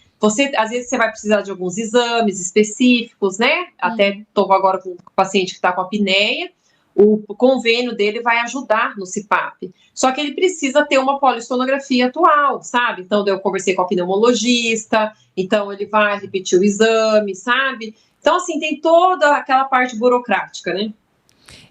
[SPEAKER 3] Às vezes, você vai precisar de alguns exames específicos, né? Até estou agora com um paciente que está com apneia, o convênio dele vai ajudar no CPAP. Só que ele precisa ter uma polissonografia atual, sabe? Então, eu conversei com a pneumologista, então ele vai repetir o exame, sabe? Então, assim, tem toda aquela parte burocrática, né?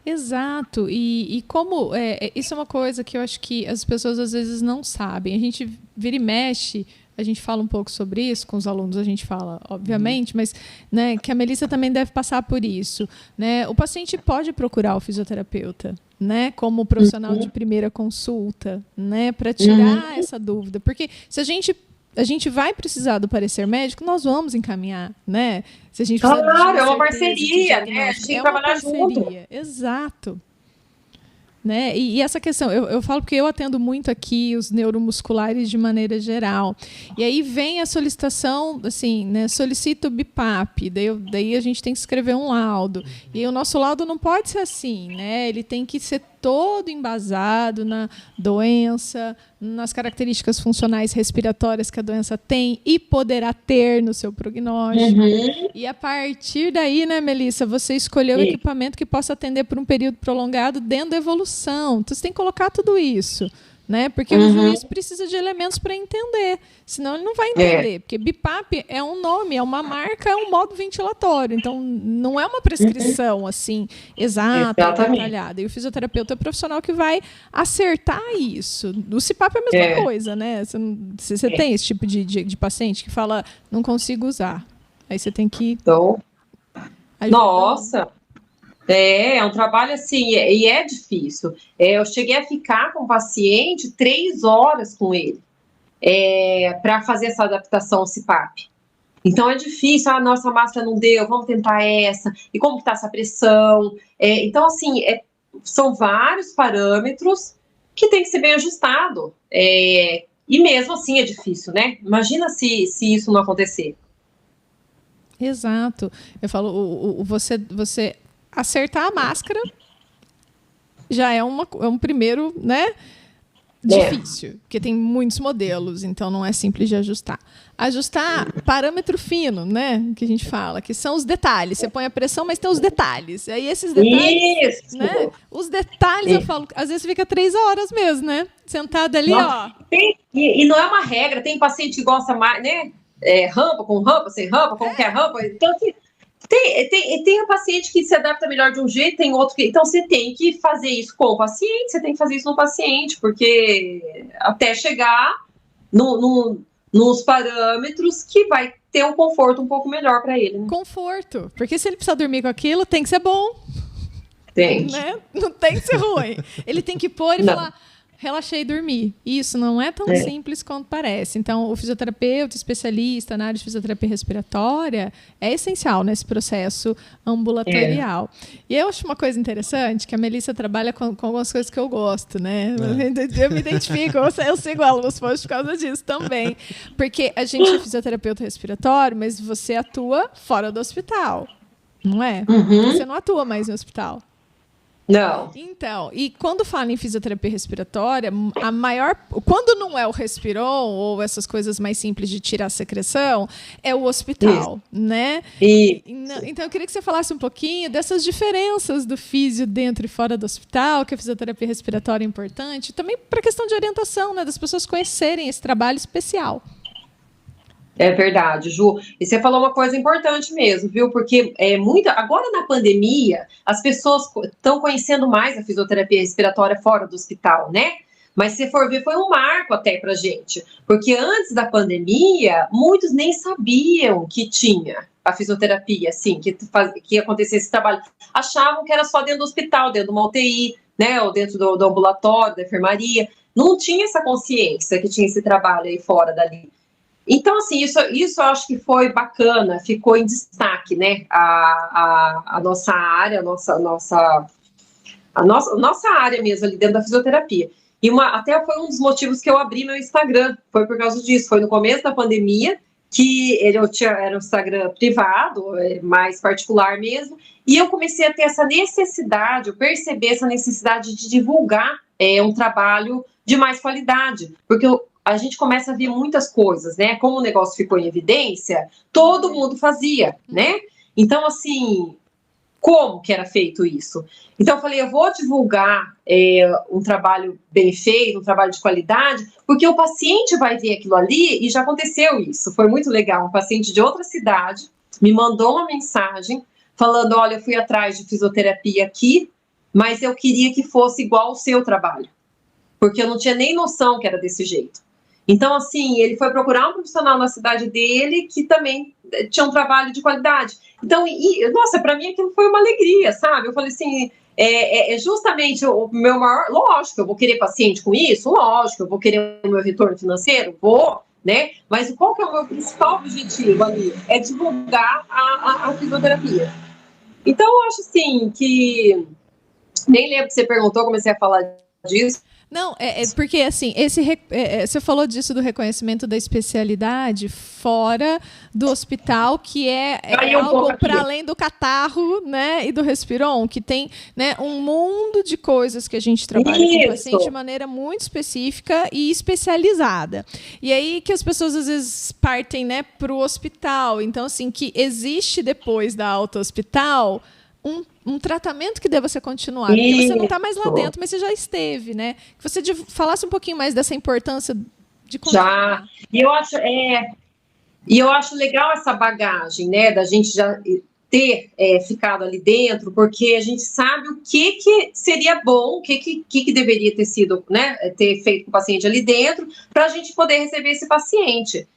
[SPEAKER 2] Exato, e como isso é uma coisa que eu acho que as pessoas às vezes não sabem. A gente vira e mexe, a gente fala um pouco sobre isso, com os alunos a gente fala, obviamente, mas, né, que a Melissa também deve passar por isso, né? O paciente pode procurar o fisioterapeuta, né, como profissional de primeira consulta, né, para tirar essa dúvida, porque se a gente vai precisar do parecer médico, nós vamos encaminhar, né? Se a gente
[SPEAKER 3] claro, é uma parceria, né? A gente tem que trabalhar junto.
[SPEAKER 2] Exato. Né? E essa questão, eu falo porque eu atendo muito aqui os neuromusculares de maneira geral. E aí vem a solicitação, assim, né? Solicito o BIPAP, daí a gente tem que escrever um laudo. E o nosso laudo não pode ser assim, né? Ele tem que ser todo embasado na doença, nas características funcionais respiratórias que a doença tem e poderá ter no seu prognóstico. E a partir daí, né, Melissa, você escolheu o equipamento que possa atender por um período prolongado dentro da evolução. Então, você tem que colocar tudo isso, né? Porque o juiz precisa de elementos para entender, senão ele não vai entender. Porque BIPAP é um nome, é uma marca, é um modo ventilatório. Então, não é uma prescrição assim exata, detalhada. E o fisioterapeuta é o profissional que vai acertar isso. O CPAP é a mesma coisa, né? Você tem esse tipo de paciente que fala, não consigo usar. Aí você tem que...
[SPEAKER 3] Então, nossa... É um trabalho assim, e é difícil. Eu cheguei a ficar com o paciente 3 horas com ele para fazer essa adaptação ao CPAP. Então é difícil, nossa máscara não deu, vamos tentar essa, e como que está essa pressão? Então, assim, são vários parâmetros que tem que ser bem ajustado. E mesmo assim é difícil, né? Imagina se isso não acontecer.
[SPEAKER 2] Exato. Eu falo, você acertar a máscara já é um primeiro, né, difícil, porque tem muitos modelos, então não é simples de ajustar. Ajustar parâmetro fino, né, que a gente fala, que são os detalhes. Você põe a pressão, mas tem os detalhes. Aí esses detalhes, né, os detalhes, eu falo, às vezes fica 3 horas mesmo, né, sentado ali, ó.
[SPEAKER 3] E não é uma regra, tem paciente que gosta mais, né, rampa com rampa, sem rampa, como que é rampa, então assim, Tem um paciente que se adapta melhor de um jeito, tem outro que... Então, você tem que fazer isso com o paciente, você tem que fazer isso no paciente, porque até chegar nos parâmetros que vai ter um conforto um pouco melhor para ele. Né?
[SPEAKER 2] Conforto, porque se ele precisa dormir com aquilo, tem que ser bom.
[SPEAKER 3] Tem.
[SPEAKER 2] Né? Não tem que ser ruim. Ele tem que pôr e falar... Relaxei e dormi. Isso não é tão simples quanto parece. Então, o fisioterapeuta especialista na área de fisioterapia respiratória é essencial nesse processo ambulatorial. E eu acho uma coisa interessante, que a Melissa trabalha com algumas coisas que eu gosto, né? Eu me identifico, eu sigo ela nos posts por causa disso também. Porque a gente é fisioterapeuta respiratório, mas você atua fora do hospital, não é?
[SPEAKER 3] Uhum.
[SPEAKER 2] Você não atua mais no hospital.
[SPEAKER 3] Não.
[SPEAKER 2] Então, e quando fala em fisioterapia respiratória, quando não é o Respiron ou essas coisas mais simples de tirar a secreção, é o hospital, né? Então, eu queria que você falasse um pouquinho dessas diferenças do físio dentro e fora do hospital, que a fisioterapia respiratória é importante, também para a questão de orientação, né, das pessoas conhecerem esse trabalho especial.
[SPEAKER 3] É verdade, Ju. E você falou uma coisa importante mesmo, viu? Porque agora na pandemia, as pessoas estão conhecendo mais a fisioterapia respiratória fora do hospital, né? Mas se for ver, foi um marco até pra gente. Porque antes da pandemia, muitos nem sabiam que tinha a fisioterapia, assim, que ia acontecer esse trabalho. Achavam que era só dentro do hospital, dentro de uma UTI, né? Ou dentro do ambulatório, da enfermaria. Não tinha essa consciência que tinha esse trabalho aí fora dali. Então, assim, isso eu acho que foi bacana, ficou em destaque, né, a nossa área, a nossa área mesmo ali dentro da fisioterapia. E até foi um dos motivos que eu abri meu Instagram, foi por causa disso, foi no começo da pandemia, que era um Instagram privado, mais particular mesmo, e eu comecei a ter essa necessidade, eu percebi essa necessidade de divulgar um trabalho de mais qualidade, porque a gente começa a ver muitas coisas, né? Como o negócio ficou em evidência, todo mundo fazia, né? Então, assim, como que era feito isso? Então, eu falei, eu vou divulgar um trabalho bem feito, um trabalho de qualidade, porque o paciente vai ver aquilo ali, e já aconteceu isso, foi muito legal. Um paciente de outra cidade me mandou uma mensagem falando, olha, eu fui atrás de fisioterapia aqui, mas eu queria que fosse igual ao seu trabalho, porque eu não tinha nem noção que era desse jeito. Então, assim, ele foi procurar um profissional na cidade dele que também tinha um trabalho de qualidade. Então, nossa, para mim aquilo foi uma alegria, sabe? Eu falei assim, justamente o meu maior... Lógico, eu vou querer paciente com isso? Lógico, eu vou querer o meu retorno financeiro? Vou, né? Mas qual que é o meu principal objetivo ali? É divulgar a fisioterapia. Então, eu acho, assim, que... Nem lembro que você perguntou, comecei a falar disso.
[SPEAKER 2] Não, porque assim, você falou disso do reconhecimento da especialidade fora do hospital, que é algo para além do catarro, né, e do Respiron, que tem, né, um mundo de coisas que a gente trabalha com o paciente de maneira muito específica e especializada. E aí que as pessoas às vezes partem, né, para o hospital. Então, assim, que existe depois da alta hospital um tratamento que deva ser continuado, porque você não está mais lá dentro, mas você já esteve, né? Que você falasse um pouquinho mais dessa importância de continuar.
[SPEAKER 3] Já. E eu acho legal essa bagagem, né, da gente já ter ficado ali dentro, porque a gente sabe o que seria bom, o que deveria ter sido, né, ter feito com o paciente ali dentro, para a gente poder receber esse paciente.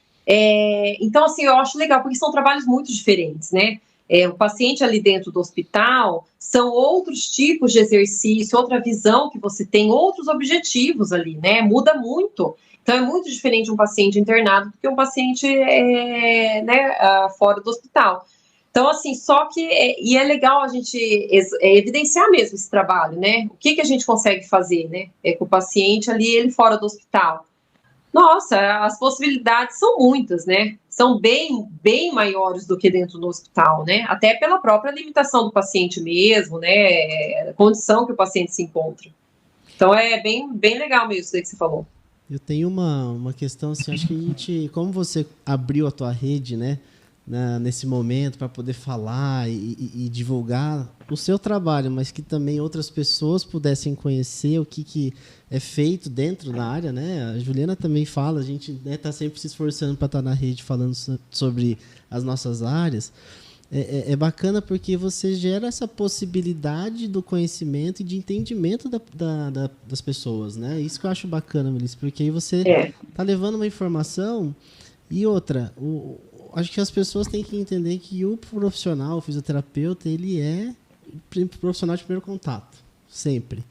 [SPEAKER 3] Então, assim, eu acho legal, porque são trabalhos muito diferentes, né? O paciente ali dentro do hospital são outros tipos de exercício, outra visão que você tem, outros objetivos ali, né? Muda muito. Então, é muito diferente um paciente internado do que um paciente fora do hospital. Então, assim, só que... E é legal a gente evidenciar mesmo esse trabalho, né? O que a gente consegue fazer, né? Com o paciente ali, ele fora do hospital. Nossa, as possibilidades são muitas, né? São bem maiores do que dentro do hospital, né? Até pela própria limitação do paciente mesmo, né? A condição que o paciente se encontra. Então, é bem legal mesmo isso que você falou.
[SPEAKER 1] Eu tenho uma questão, assim, acho que a gente... Como você abriu a tua rede, né? Nesse momento, para poder falar e divulgar o seu trabalho, mas que também outras pessoas pudessem conhecer o que é feito dentro da área, né? A Juliana também fala, a gente está sempre se esforçando para estar na rede falando sobre as nossas áreas. é bacana porque você gera essa possibilidade do conhecimento e de entendimento das pessoas, né? Isso que eu acho bacana, Melissa, porque aí você tá levando uma informação e outra, acho que as pessoas têm que entender que o profissional, o fisioterapeuta, ele é profissional de primeiro contato, sempre.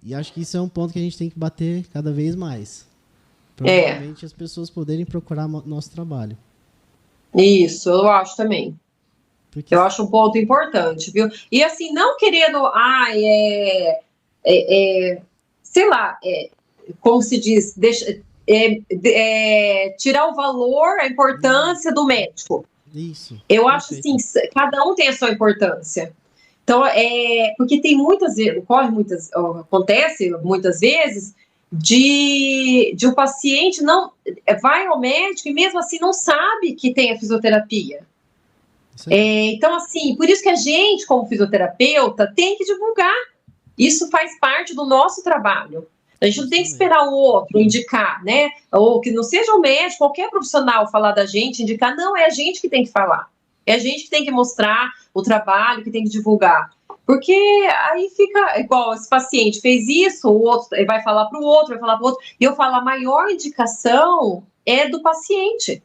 [SPEAKER 1] E acho que isso é um ponto que a gente tem que bater cada vez mais. Para realmente as pessoas poderem procurar nosso trabalho.
[SPEAKER 3] Isso, eu acho também. Porque... Eu acho um ponto importante, viu? E assim, não querendo, sei lá, como se diz, tirar o valor, a importância do médico.
[SPEAKER 1] Isso.
[SPEAKER 3] Eu acho assim, cada um tem a sua importância. Então, porque tem muitas vezes, acontece muitas vezes, de um paciente não vai ao médico e mesmo assim não sabe que tem a fisioterapia. Então, assim, por isso que a gente, como fisioterapeuta, tem que divulgar. Isso faz parte do nosso trabalho. A gente não tem que esperar o outro indicar, né? Ou que não seja o médico, qualquer profissional falar da gente, indicar. Não, é a gente que tem que falar. É a gente que tem que mostrar o trabalho, que tem que divulgar. Porque aí fica igual, esse paciente fez isso, o outro vai falar para o outro, vai falar para o outro. E eu falo, a maior indicação é do paciente.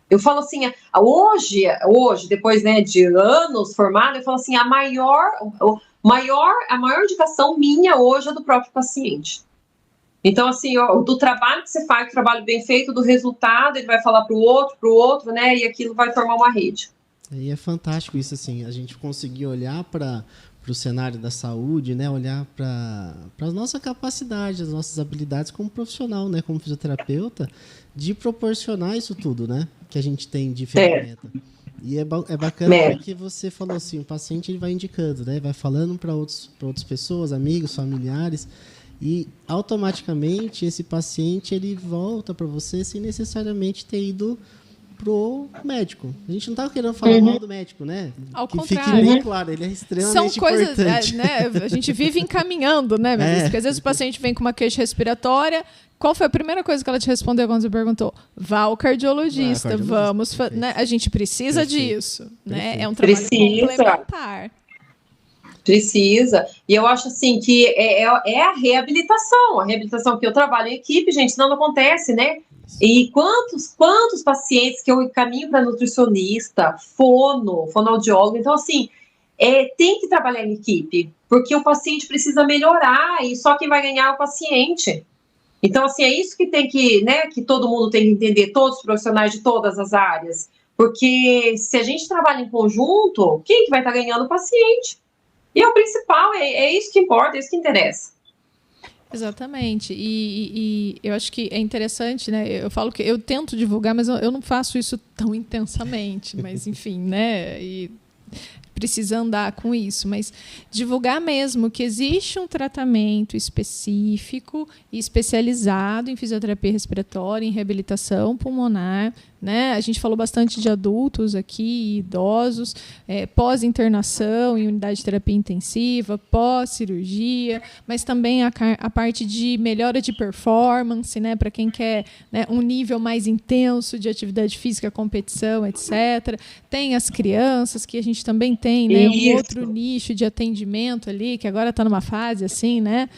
[SPEAKER 3] Eu falo assim, hoje depois, né, de anos formado, eu falo assim, a maior indicação minha hoje é do próprio paciente. Então, assim, do trabalho que você faz, do trabalho bem feito, do resultado, ele vai falar para o outro, né, e aquilo vai formar uma rede.
[SPEAKER 1] E é fantástico isso, assim, a gente conseguir olhar para o cenário da saúde, né, olhar para a nossa capacidade, as nossas habilidades como profissional, né, como fisioterapeuta, de proporcionar isso tudo, né, que a gente tem de ferramenta. E é bacana porque você falou assim, o paciente ele vai indicando, né, vai falando para outras pessoas, amigos, familiares, e automaticamente esse paciente ele volta para você sem necessariamente ter ido pro médico. A gente não tá querendo falar mal do médico, né?
[SPEAKER 2] Ao
[SPEAKER 1] que
[SPEAKER 2] contrário.
[SPEAKER 1] Fique bem claro, ele é extremamente importante.
[SPEAKER 2] São coisas, né? A gente vive encaminhando, né, Melissa? Porque às vezes o paciente vem com uma queixa respiratória. Qual foi a primeira coisa que ela te respondeu quando você perguntou? Vá ao cardiologista, vamos... Né? A gente precisa disso, né? É um trabalho complementar.
[SPEAKER 3] Precisa. E eu acho assim que é a reabilitação que eu trabalho em equipe, gente, senão não acontece, né? E quantos pacientes que eu encaminho para nutricionista, fonoaudiólogo, então assim, tem que trabalhar em equipe, porque o paciente precisa melhorar e só quem vai ganhar é o paciente. Então assim, é isso que tem que, né, que todo mundo tem que entender, todos os profissionais de todas as áreas, porque se a gente trabalha em conjunto, quem que vai estar ganhando? O paciente. E é o principal, é isso que importa, é isso que interessa.
[SPEAKER 2] Exatamente, e eu acho que é interessante, né? Eu falo que eu tento divulgar, mas eu não faço isso tão intensamente, mas enfim, né? E precisa andar com isso, mas divulgar mesmo que existe um tratamento específico e especializado em fisioterapia respiratória, em reabilitação pulmonar, né? A gente falou bastante de adultos aqui, idosos, pós-internação em unidade de terapia intensiva, pós-cirurgia, mas também a parte de melhora de performance, né? Para quem quer, né, um nível mais intenso de atividade física, competição, etc. Tem as crianças, que a gente também tem, né, um outro nicho de atendimento ali, que agora está numa fase assim, né?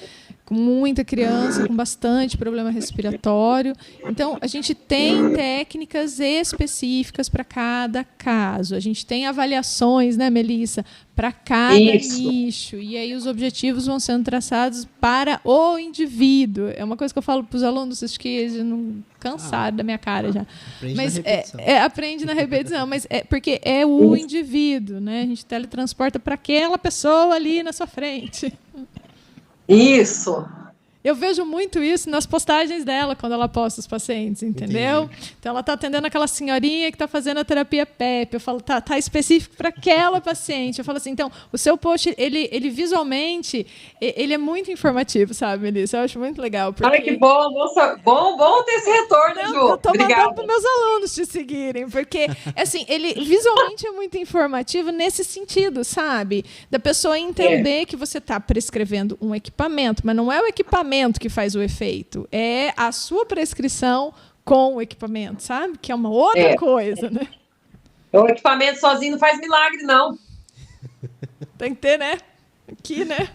[SPEAKER 2] Com muita criança, com bastante problema respiratório. Então, a gente tem técnicas específicas para cada caso. A gente tem avaliações, né, Melissa, para cada nicho. E aí os objetivos vão sendo traçados para o indivíduo. É uma coisa que eu falo para os alunos, acho que eles não cansaram da minha cara já. Aprende na repetição, mas porque é o indivíduo, né? A gente teletransporta para aquela pessoa ali na sua frente.
[SPEAKER 3] Isso.
[SPEAKER 2] Eu vejo muito isso nas postagens dela, quando ela posta os pacientes, entendeu? Entendi. Então, ela está atendendo aquela senhorinha que está fazendo a terapia PEP. Eu falo, tá específico para aquela paciente. Eu falo assim, então, o seu post, ele visualmente, ele é muito informativo, sabe, Melissa? Eu acho muito legal. Porque...
[SPEAKER 3] Olha que bom, bom ter esse retorno, Ju.
[SPEAKER 2] Eu estou mandando para meus alunos te seguirem, porque, assim, ele visualmente é muito informativo nesse sentido, sabe? Da pessoa entender que você está prescrevendo um equipamento, mas não é o equipamento que faz o efeito, é a sua prescrição com o equipamento, sabe? Que é uma outra coisa, né?
[SPEAKER 3] O equipamento sozinho não faz milagre, não.
[SPEAKER 2] Tem que ter, né? Aqui, né?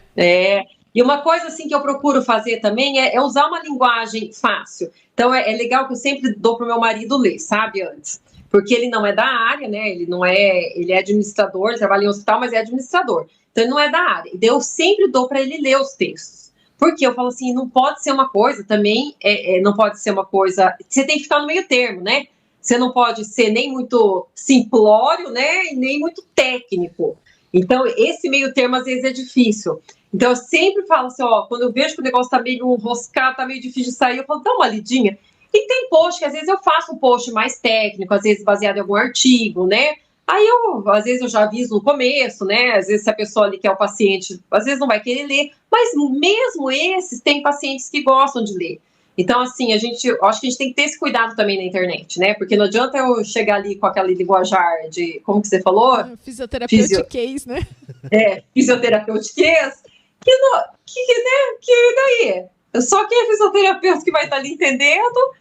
[SPEAKER 3] E uma coisa assim que eu procuro fazer também é usar uma linguagem fácil. Então é legal que eu sempre dou para o meu marido ler, sabe, antes. Porque ele não é da área, né? Ele é administrador, ele trabalha em hospital, mas é administrador. Então ele não é da área. E eu sempre dou para ele ler os textos. Porque eu falo assim, não pode ser uma coisa também, não pode ser uma coisa. Você tem que ficar no meio termo, né? Você não pode ser nem muito simplório, né? E nem muito técnico. Então, esse meio termo às vezes é difícil. Então, eu sempre falo assim, quando eu vejo que o negócio tá meio enroscado, tá meio difícil de sair, eu falo, dá uma lidinha. E tem post que às vezes eu faço um post mais técnico, às vezes baseado em algum artigo, né? Aí às vezes eu já aviso no começo, né? Às vezes se a pessoa ali que é o paciente, às vezes não vai querer ler, mas mesmo esses, tem pacientes que gostam de ler. Então, assim, eu acho que a gente tem que ter esse cuidado também na internet, né? Porque não adianta eu chegar ali com aquela linguajar de, como que você falou?
[SPEAKER 2] Fisioterapêutiquez, né?
[SPEAKER 3] Fisioterapêutiquez, que daí? Só quem é fisioterapeuta que vai estar ali entendendo,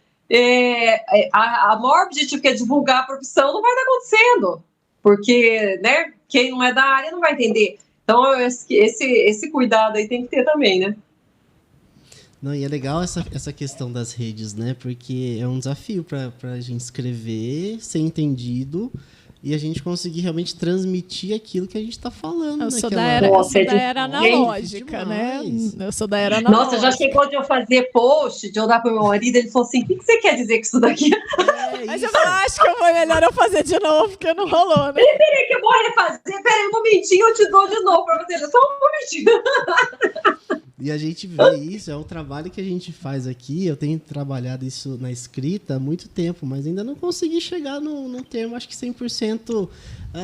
[SPEAKER 3] a maior objetivo que é divulgar a profissão não vai estar acontecendo, porque, né, quem não é da área não vai entender. Então, esse cuidado aí tem que ter também, né?
[SPEAKER 1] Não, e é legal essa questão das redes, né? Porque é um desafio para a gente escrever, ser entendido e a gente conseguir realmente transmitir aquilo que a gente está falando.
[SPEAKER 2] Eu sou da era analógica, né? Eu sou da era analógica.
[SPEAKER 3] Nossa, já chegou de eu fazer post, de eu dar para o meu marido, ele falou assim, o que você quer dizer com isso daqui?
[SPEAKER 2] Mas eu falei, acho que foi melhor eu fazer de novo, porque não rolou, né?
[SPEAKER 3] Peraí que eu vou refazer, peraí um momentinho, eu te dou de novo para você, só um momentinho.
[SPEAKER 1] E a gente vê isso, é um trabalho que a gente faz aqui. Eu tenho trabalhado isso na escrita há muito tempo, mas ainda não consegui chegar num termo, acho que 100%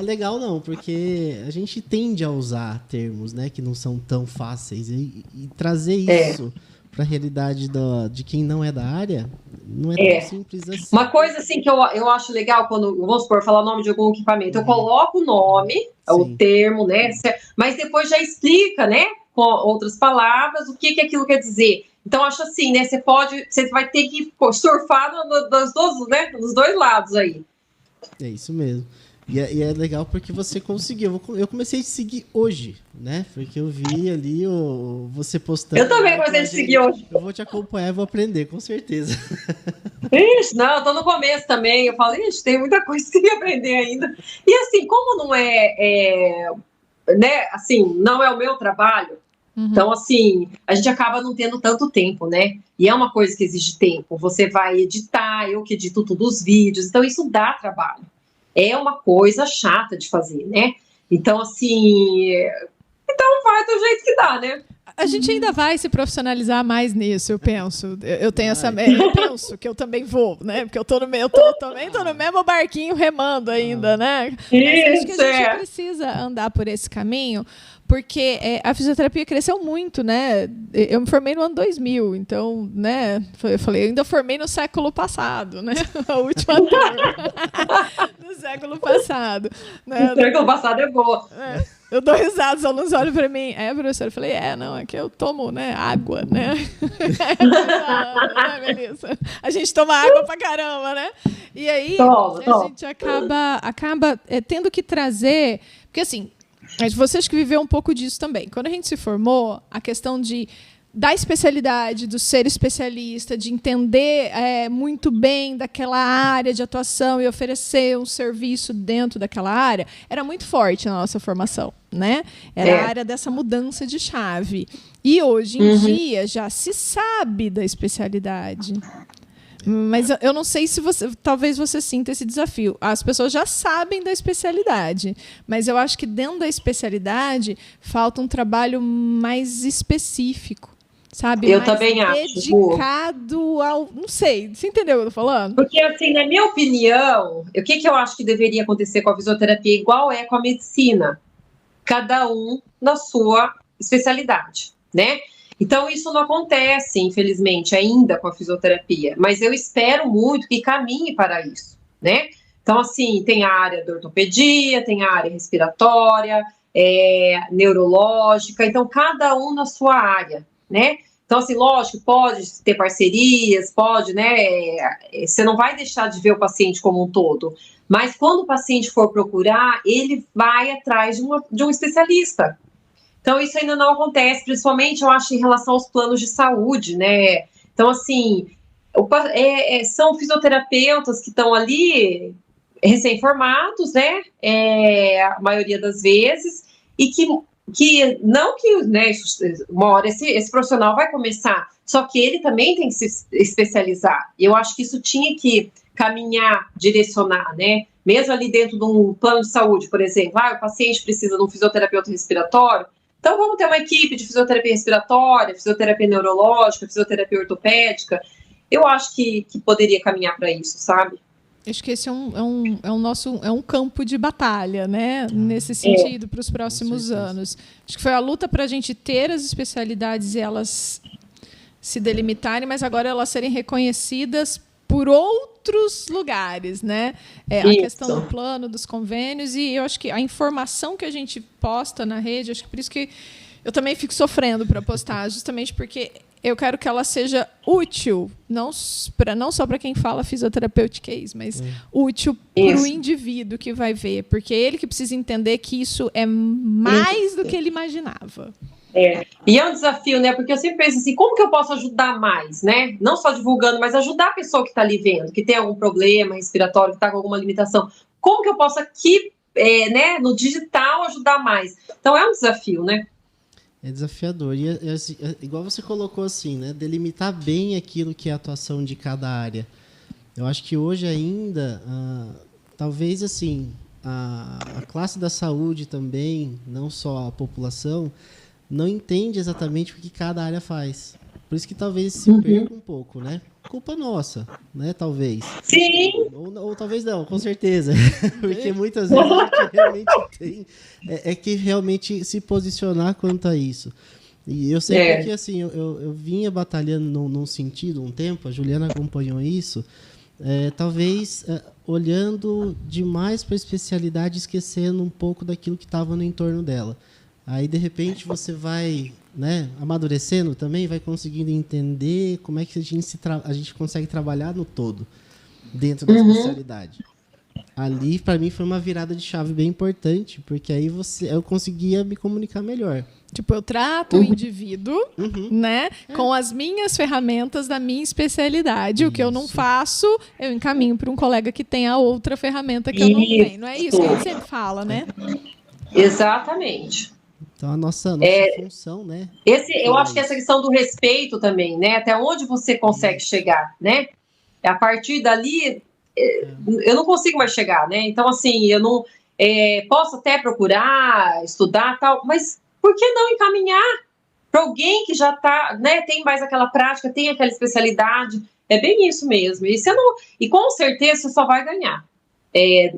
[SPEAKER 1] legal, não, porque a gente tende a usar termos, né, que não são tão fáceis. E trazer isso para a realidade de quem não é da área não é tão simples assim.
[SPEAKER 3] Uma coisa assim que eu acho legal quando, vamos supor, falar o nome de algum equipamento, eu coloco o nome, o termo, né, mas depois já explica, né, com outras palavras, o que aquilo quer dizer. Então, acho assim, né? Você vai ter que surfar nos dois lados aí.
[SPEAKER 1] É isso mesmo. E é legal porque você conseguiu. Eu comecei a te seguir hoje, né? Porque eu vi ali você postando.
[SPEAKER 3] Eu também comecei a te seguir hoje.
[SPEAKER 1] Eu vou te acompanhar e vou aprender, com certeza.
[SPEAKER 3] Ixi, não, eu tô no começo também. Eu falo, tem muita coisa que eu aprender ainda. E assim, como não né? Assim, não é o meu trabalho. Então, assim, a gente acaba não tendo tanto tempo, né? E é uma coisa que exige tempo. Você vai editar, eu que edito todos os vídeos, então isso dá trabalho. É uma coisa chata de fazer, né? Então, assim, vai do jeito que dá, né?
[SPEAKER 2] A gente ainda vai se profissionalizar mais nisso, eu penso. Eu penso que eu também vou, né? Porque eu também tô no mesmo barquinho remando ainda, né? Mas acho que a gente precisa andar por esse caminho, porque a fisioterapia cresceu muito, né? Eu me formei no ano 2000, então, né? Eu falei, eu ainda formei no século passado, né? A última turma do século passado. Né?
[SPEAKER 3] O século passado é boa.
[SPEAKER 2] Eu dou risada, os alunos olham pra mim. Professora? Eu falei, não, é que eu tomo, né, água, né? Melissa? A gente toma água pra caramba, né? E aí, a gente acaba tendo que trazer... Porque, assim, vocês que viveram um pouco disso também. Quando a gente se formou, a questão da especialidade, do ser especialista, de entender muito bem daquela área de atuação e oferecer um serviço dentro daquela área, era muito forte na nossa formação, né? Era a área dessa mudança de chave. E hoje em dia já se sabe da especialidade. Mas eu não sei se talvez você sinta esse desafio. As pessoas já sabem da especialidade, mas eu acho que dentro da especialidade falta um trabalho mais específico. Sabe?
[SPEAKER 3] Eu
[SPEAKER 2] mais
[SPEAKER 3] também
[SPEAKER 2] dedicado ao... Não sei, você entendeu o que eu tô falando?
[SPEAKER 3] Porque, assim, na minha opinião, o que eu acho que deveria acontecer com a fisioterapia igual é com a medicina? Cada um na sua especialidade, né? Então, isso não acontece, infelizmente, ainda com a fisioterapia. Mas eu espero muito que caminhe para isso, né? Então, assim, tem a área da ortopedia, tem a área respiratória, neurológica. Então, cada um na sua área, né? Então, assim, lógico, pode ter parcerias, pode, né? Você não vai deixar de ver o paciente como um todo, mas quando o paciente for procurar, ele vai atrás de um especialista. Então, isso ainda não acontece, principalmente, eu acho, em relação aos planos de saúde, né? Então, assim, são fisioterapeutas que estão ali recém-formados, né? A maioria das vezes, e que não que, né, uma hora esse profissional vai começar, só que ele também tem que se especializar. E eu acho que isso tinha que caminhar, direcionar, né? Mesmo ali dentro de um plano de saúde, por exemplo, o paciente precisa de um fisioterapeuta respiratório, então vamos ter uma equipe de fisioterapia respiratória, fisioterapia neurológica, fisioterapia ortopédica. Eu acho que poderia caminhar para isso, sabe?
[SPEAKER 2] Acho que esse é um campo de batalha, né? Nesse sentido, para os próximos anos. Acho que foi a luta para a gente ter as especialidades e elas se delimitarem, mas agora elas serem reconhecidas por outros lugares, né? A questão do plano, dos convênios, e eu acho que a informação que a gente posta na rede, acho que por isso que eu também fico sofrendo para postar, justamente porque eu quero que ela seja útil, não só para quem fala fisioterapeuticais, mas útil para o indivíduo que vai ver, porque é ele que precisa entender que isso é mais do que ele imaginava.
[SPEAKER 3] E é um desafio, né? Porque eu sempre penso assim, como que eu posso ajudar mais, né? Não só divulgando, mas ajudar a pessoa que está ali vendo, que tem algum problema respiratório, que está com alguma limitação. Como que eu posso aqui, né, no digital, ajudar mais? Então é um desafio, né?
[SPEAKER 1] É desafiador. E igual você colocou assim, né? Delimitar bem aquilo que é a atuação de cada área. Eu acho que hoje ainda, talvez assim, a classe da saúde também, não só a população, não entende exatamente o que cada área faz. Por isso que talvez se perca um pouco, né? Culpa nossa, né? Talvez.
[SPEAKER 3] Sim.
[SPEAKER 1] Ou talvez não, com certeza. Porque muitas vezes a gente realmente tem que realmente se posicionar quanto a isso. E eu sei que assim, eu vinha batalhando num sentido um tempo, a Juliana acompanhou isso, talvez olhando demais para a especialidade, esquecendo um pouco daquilo que estava no entorno dela. Aí, de repente, você vai, né, amadurecendo também, vai conseguindo entender como é que a gente consegue trabalhar no todo, dentro da especialidade. Ali, para mim, foi uma virada de chave bem importante, porque aí eu conseguia me comunicar melhor.
[SPEAKER 2] Tipo, eu trato o indivíduo, né, com as minhas ferramentas da minha especialidade. Isso. O que eu não faço, eu encaminho para um colega que tem a outra ferramenta que eu não tenho. Não é isso que a gente sempre fala, né?
[SPEAKER 3] Exatamente.
[SPEAKER 1] Então, a nossa função, né?
[SPEAKER 3] Eu acho que essa questão do respeito também, né? Até onde você consegue chegar, né? A partir dali, eu não consigo mais chegar, né? Então, assim, eu não posso até procurar, estudar, tal, mas por que não encaminhar para alguém que já tá, né? Tem mais aquela prática, tem aquela especialidade. É bem isso mesmo. E com certeza você só vai ganhar.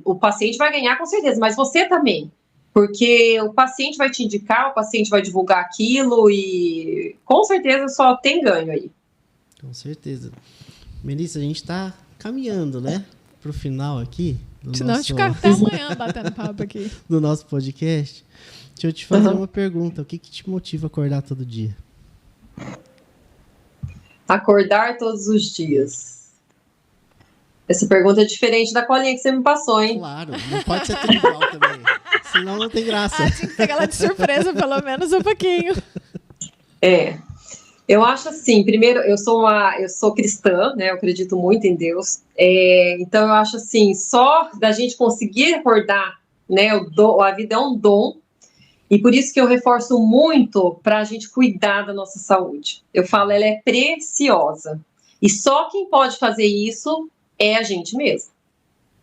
[SPEAKER 3] O paciente vai ganhar com certeza, mas você também. Porque o paciente vai te indicar, o paciente vai divulgar aquilo e com certeza só tem ganho aí.
[SPEAKER 1] Com certeza. Melissa, a gente está caminhando, né? Para o final aqui.
[SPEAKER 2] Senão a gente fica até amanhã batendo papo aqui.
[SPEAKER 1] Do nosso podcast. Deixa eu te fazer uma pergunta. O que te motiva a acordar todo dia?
[SPEAKER 3] Acordar todos os dias. Essa pergunta é diferente da colinha que você me passou, hein?
[SPEAKER 1] Claro, não pode ser tudo igual também. Senão não tem graça.
[SPEAKER 2] Tinha que pegar ela de surpresa, pelo menos um pouquinho.
[SPEAKER 3] Eu acho assim, primeiro, eu sou cristã, né? Eu acredito muito em Deus. Então, eu acho assim, só da gente conseguir acordar, né? A vida é um dom. E por isso que eu reforço muito para a gente cuidar da nossa saúde. Eu falo, ela é preciosa. E só quem pode fazer isso é a gente mesmo,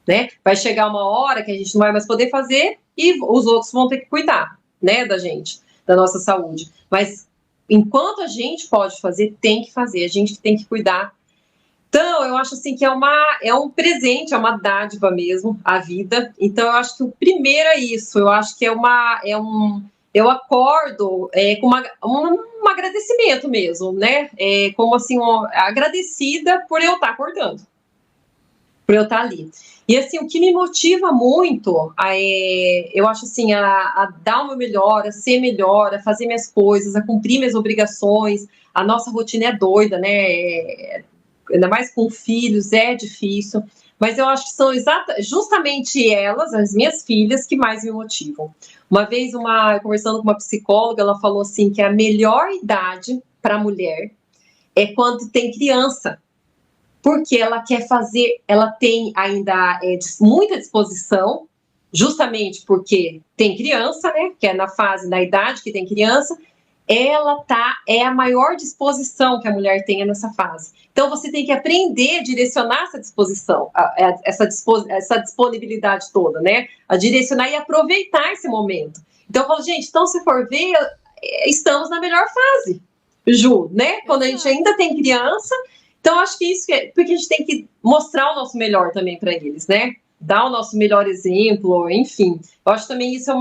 [SPEAKER 3] né? Vai chegar uma hora que a gente não vai mais poder fazer e os outros vão ter que cuidar, né, da gente, da nossa saúde. Mas enquanto a gente pode fazer, tem que fazer, a gente tem que cuidar. Então, eu acho assim que é um presente, é uma dádiva mesmo, a vida. Então, eu acho que o primeiro é isso, eu acho que eu acordo com um agradecimento mesmo, né? Como assim, agradecida por eu estar acordando. por eu estar ali. E assim, o que me motiva muito, eu acho assim, a dar o meu melhor, a ser melhor, a fazer minhas coisas, a cumprir minhas obrigações. A nossa rotina é doida, né? Ainda mais com filhos, é difícil. Mas eu acho que são justamente elas, as minhas filhas, que mais me motivam. Uma vez, conversando com uma psicóloga, ela falou assim que a melhor idade para a mulher é quando tem criança. Porque ela quer fazer, ela tem ainda muita disposição, justamente porque tem criança, né? Que é na idade que tem criança, é a maior disposição que a mulher tem nessa fase. Então você tem que aprender a direcionar essa disposição, essa disponibilidade toda, né? A direcionar e aproveitar esse momento. Então eu falo, gente, então se for ver, estamos na melhor fase, Ju, né? Quando a gente ainda tem criança. Então, acho que isso porque a gente tem que mostrar o nosso melhor também para eles, né? Dar o nosso melhor exemplo, enfim. Eu acho também isso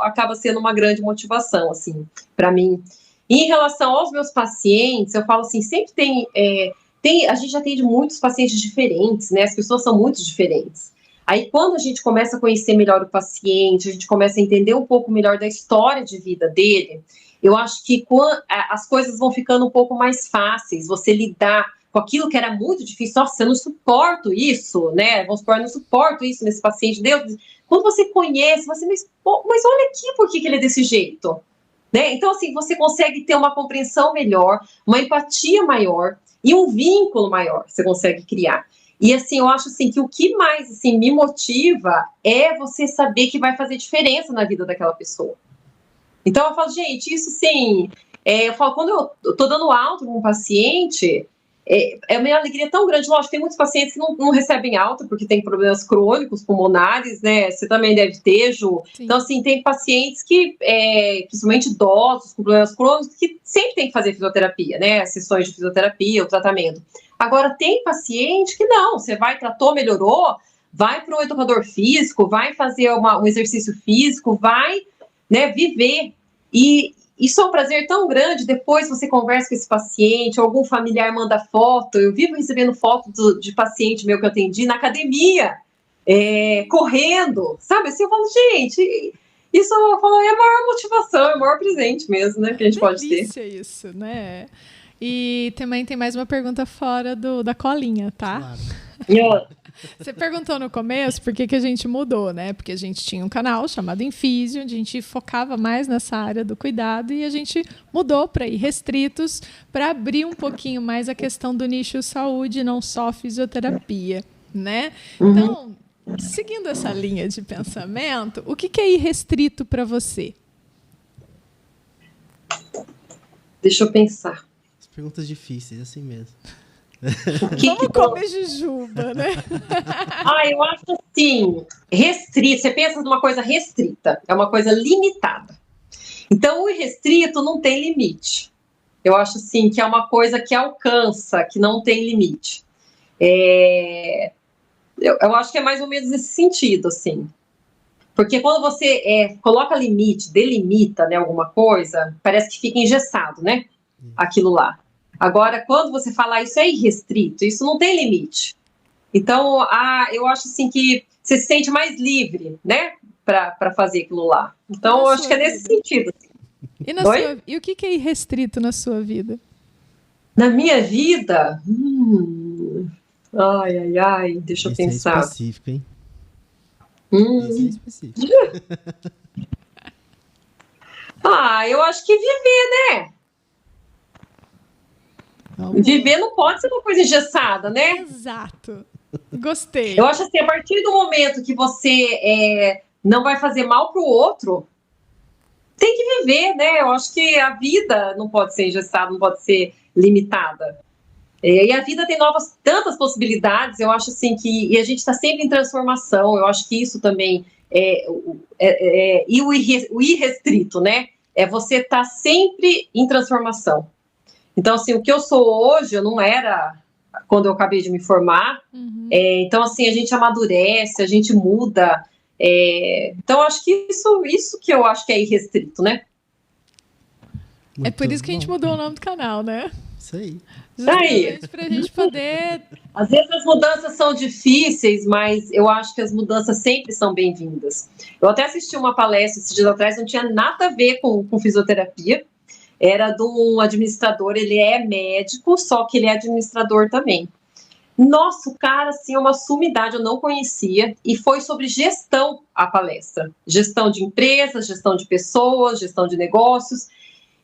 [SPEAKER 3] acaba sendo uma grande motivação, assim, para mim. E em relação aos meus pacientes, eu falo assim, sempre a gente atende muitos pacientes diferentes, né? As pessoas são muito diferentes. Aí, quando a gente começa a conhecer melhor o paciente, a gente começa a entender um pouco melhor da história de vida dele, eu acho que as coisas vão ficando um pouco mais fáceis, você lidar com aquilo que era muito difícil. Nossa, eu não suporto isso, né? Vamos supor, eu não suporto isso nesse paciente. Deus, quando você conhece, mas olha aqui por que ele é desse jeito, né? Então, assim, você consegue ter uma compreensão melhor, uma empatia maior e um vínculo maior você consegue criar. E, assim, eu acho, assim, que o que mais, assim, me motiva é você saber que vai fazer diferença na vida daquela pessoa. Então, eu falo, gente, isso, sim... eu falo, quando eu tô dando alta para um paciente... É uma alegria tão grande. Lógico, tem muitos pacientes que não recebem alta porque tem problemas crônicos, pulmonares, né? Você também deve ter, Ju. Sim. Então, assim, tem pacientes que, principalmente idosos com problemas crônicos, que sempre tem que fazer fisioterapia, né? Sessões de fisioterapia, o tratamento. Agora, tem paciente que não. Você tratou, melhorou, vai para um educador físico, vai fazer um exercício físico, vai, né, viver. E isso é um prazer tão grande. Depois você conversa com esse paciente, algum familiar manda foto. Eu vivo recebendo foto de paciente meu que eu atendi na academia, correndo, sabe? Assim, eu falo, gente, isso eu falo, é a maior motivação, é o maior presente mesmo, né, que a gente pode ter.
[SPEAKER 2] Delícia isso, né? E também tem mais uma pergunta fora da colinha, tá?
[SPEAKER 3] Claro.
[SPEAKER 2] Você perguntou no começo por que a gente mudou, né? Porque a gente tinha um canal chamado Infísio, onde a gente focava mais nessa área do cuidado, e a gente mudou para Irrestritos, para abrir um pouquinho mais a questão do nicho saúde, não só fisioterapia, né? Então, seguindo essa linha de pensamento, o que é Irrestrito para você?
[SPEAKER 3] Deixa eu pensar.
[SPEAKER 1] As perguntas difíceis, assim mesmo.
[SPEAKER 2] Vamos comer jujuba, né?
[SPEAKER 3] Eu acho assim, restrito. Você pensa numa coisa restrita, é uma coisa limitada. Então, o irrestrito não tem limite. Eu acho assim que é uma coisa que alcança, que não tem limite. Eu acho que é mais ou menos nesse sentido, assim. Porque quando você coloca limite, delimita, né, alguma coisa, parece que fica engessado, né? Aquilo lá. Agora, quando você fala isso é irrestrito, isso não tem limite. Então, eu acho assim que você se sente mais livre, né, para fazer aquilo lá. Então, eu acho que é nesse sentido.
[SPEAKER 2] E o que é irrestrito na sua vida?
[SPEAKER 3] Na minha vida? Deixa eu pensar.
[SPEAKER 1] É específico, hein?
[SPEAKER 3] Esse é específico. Eu acho que viver, né? Viver não pode ser uma coisa engessada, né?
[SPEAKER 2] Exato. Gostei.
[SPEAKER 3] Eu acho assim, a partir do momento que você não vai fazer mal para o outro, tem que viver, né? Eu acho que a vida não pode ser engessada, não pode ser limitada. E a vida tem tantas possibilidades. Eu acho assim que a gente está sempre em transformação. Eu acho que isso também e o irrestrito, né? Você estar sempre em transformação. Então, assim, o que eu sou hoje, eu não era quando eu acabei de me formar. Então, assim, a gente amadurece, a gente muda. Então, acho que isso que eu acho que é irrestrito, né?
[SPEAKER 2] Muito por isso que a gente mudou o nome do canal, né?
[SPEAKER 1] Isso aí.
[SPEAKER 2] Justamente para a gente poder...
[SPEAKER 3] Às vezes as mudanças são difíceis, mas eu acho que as mudanças sempre são bem-vindas. Eu até assisti uma palestra esses dias atrás, não tinha nada a ver com fisioterapia, era de um administrador, ele é médico, só que ele é administrador também. Nossa, o cara, assim, é uma sumidade, eu não conhecia, e foi sobre gestão a palestra. Gestão de empresas, gestão de pessoas, gestão de negócios.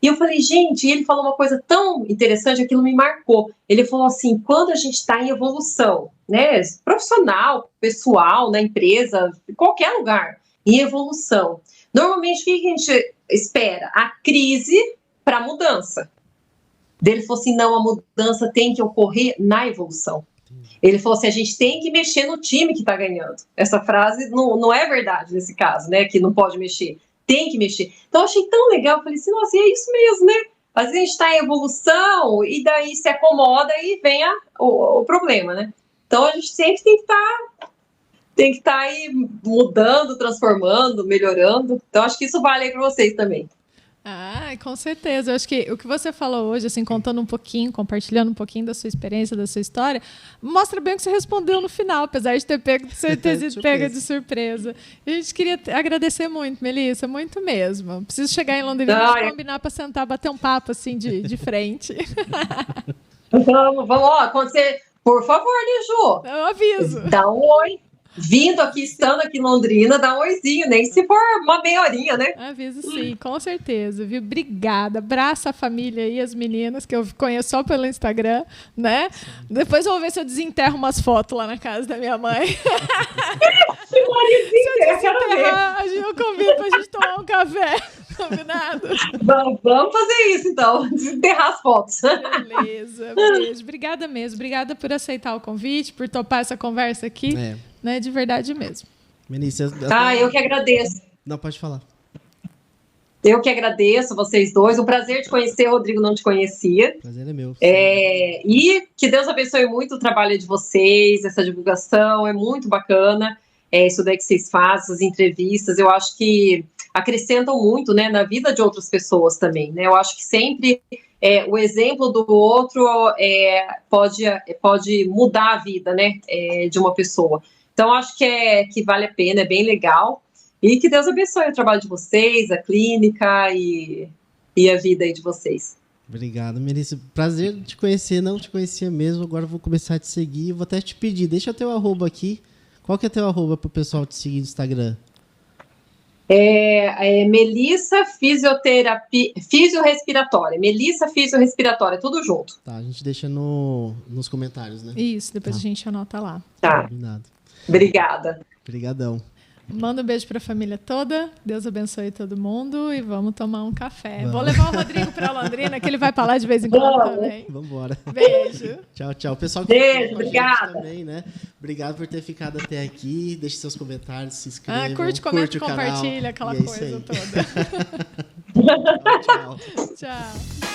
[SPEAKER 3] E eu falei, gente, e ele falou uma coisa tão interessante, aquilo me marcou. Ele falou assim, quando a gente está em evolução, né, profissional, pessoal, na empresa, em qualquer lugar, em evolução, normalmente o que a gente espera? A crise para a mudança. Ele falou assim, não, a mudança tem que ocorrer na evolução. Ele falou assim, a gente tem que mexer no time que está ganhando. Essa frase não é verdade nesse caso, né, que não pode mexer. Tem que mexer. Então, eu achei tão legal. Eu falei assim, nossa, e é isso mesmo, né? Às vezes a gente está em evolução e daí se acomoda e vem o problema, né? Então, a gente sempre tem que estar aí mudando, transformando, melhorando. Então, acho que isso vale aí para vocês também.
[SPEAKER 2] Ah, com certeza. Eu acho que o que você falou hoje, assim, contando um pouquinho, compartilhando um pouquinho da sua experiência, da sua história, mostra bem o que você respondeu no final, apesar de ter sido pega de surpresa. E a gente queria agradecer muito, Melissa, muito mesmo. Preciso chegar em Londrina e combinar para sentar, bater um papo, assim, de frente.
[SPEAKER 3] Vamos, ó, quando você... Por favor, né, Ju?
[SPEAKER 2] Eu aviso.
[SPEAKER 3] Dá um oi. Vindo aqui, estando aqui em Londrina, dá um oizinho, nem se for uma meia horinha, né?
[SPEAKER 2] Aviso sim, com certeza, viu? Obrigada. Abraça a família e as meninas, que eu conheço só pelo Instagram, né? Depois eu vou ver se eu desenterro umas fotos lá na casa da minha mãe. Se eu desenterrar, eu convido pra gente tomar um café. Combinado?
[SPEAKER 3] Vamos fazer isso, então. Desenterrar as fotos.
[SPEAKER 2] Beleza, beijo. Obrigada mesmo. Obrigada por aceitar o convite, por topar essa conversa aqui. Né, de verdade mesmo.
[SPEAKER 1] Melissa,
[SPEAKER 3] eu que agradeço.
[SPEAKER 1] Não, pode falar.
[SPEAKER 3] Eu que agradeço vocês dois. Um prazer te conhecer, Rodrigo, não te conhecia.
[SPEAKER 1] O prazer é meu.
[SPEAKER 3] E que Deus abençoe muito o trabalho de vocês, essa divulgação, é muito bacana. Isso daí que vocês fazem, essas entrevistas, eu acho que acrescentam muito, né, na vida de outras pessoas também, né? Eu acho que sempre o exemplo do outro pode mudar a vida, né, de uma pessoa. Então, acho que vale a pena, é bem legal. E que Deus abençoe o trabalho de vocês, a clínica e a vida aí de vocês.
[SPEAKER 1] Obrigado, Melissa. Prazer te conhecer, não te conhecia mesmo. Agora vou começar a te seguir. Vou até te pedir, deixa o teu arroba aqui. Qual que é teu arroba para o pessoal te seguir no Instagram?
[SPEAKER 3] Melissa Fisioterapia, Fisiorespiratória. Melissa Fisiorespiratória, tudo junto.
[SPEAKER 1] Tá, a gente deixa nos comentários, né?
[SPEAKER 2] Isso, depois a gente anota lá.
[SPEAKER 3] Tá.
[SPEAKER 1] Combinado.
[SPEAKER 3] Obrigada.
[SPEAKER 1] Obrigadão.
[SPEAKER 2] Manda um beijo para a família toda. Deus abençoe todo mundo e vamos tomar um café. Vou levar o Rodrigo para Londrina, que ele vai para lá de vez em quando também.
[SPEAKER 1] Vamos embora.
[SPEAKER 2] Beijo.
[SPEAKER 1] Tchau, tchau. Pessoal que
[SPEAKER 3] beijo, obrigada.
[SPEAKER 1] Também, né? Obrigado por ter ficado até aqui. Deixe seus comentários, se inscreva.
[SPEAKER 2] Curte, comenta, compartilha, aquela coisa toda.
[SPEAKER 1] Tchau, tchau.
[SPEAKER 2] Tchau.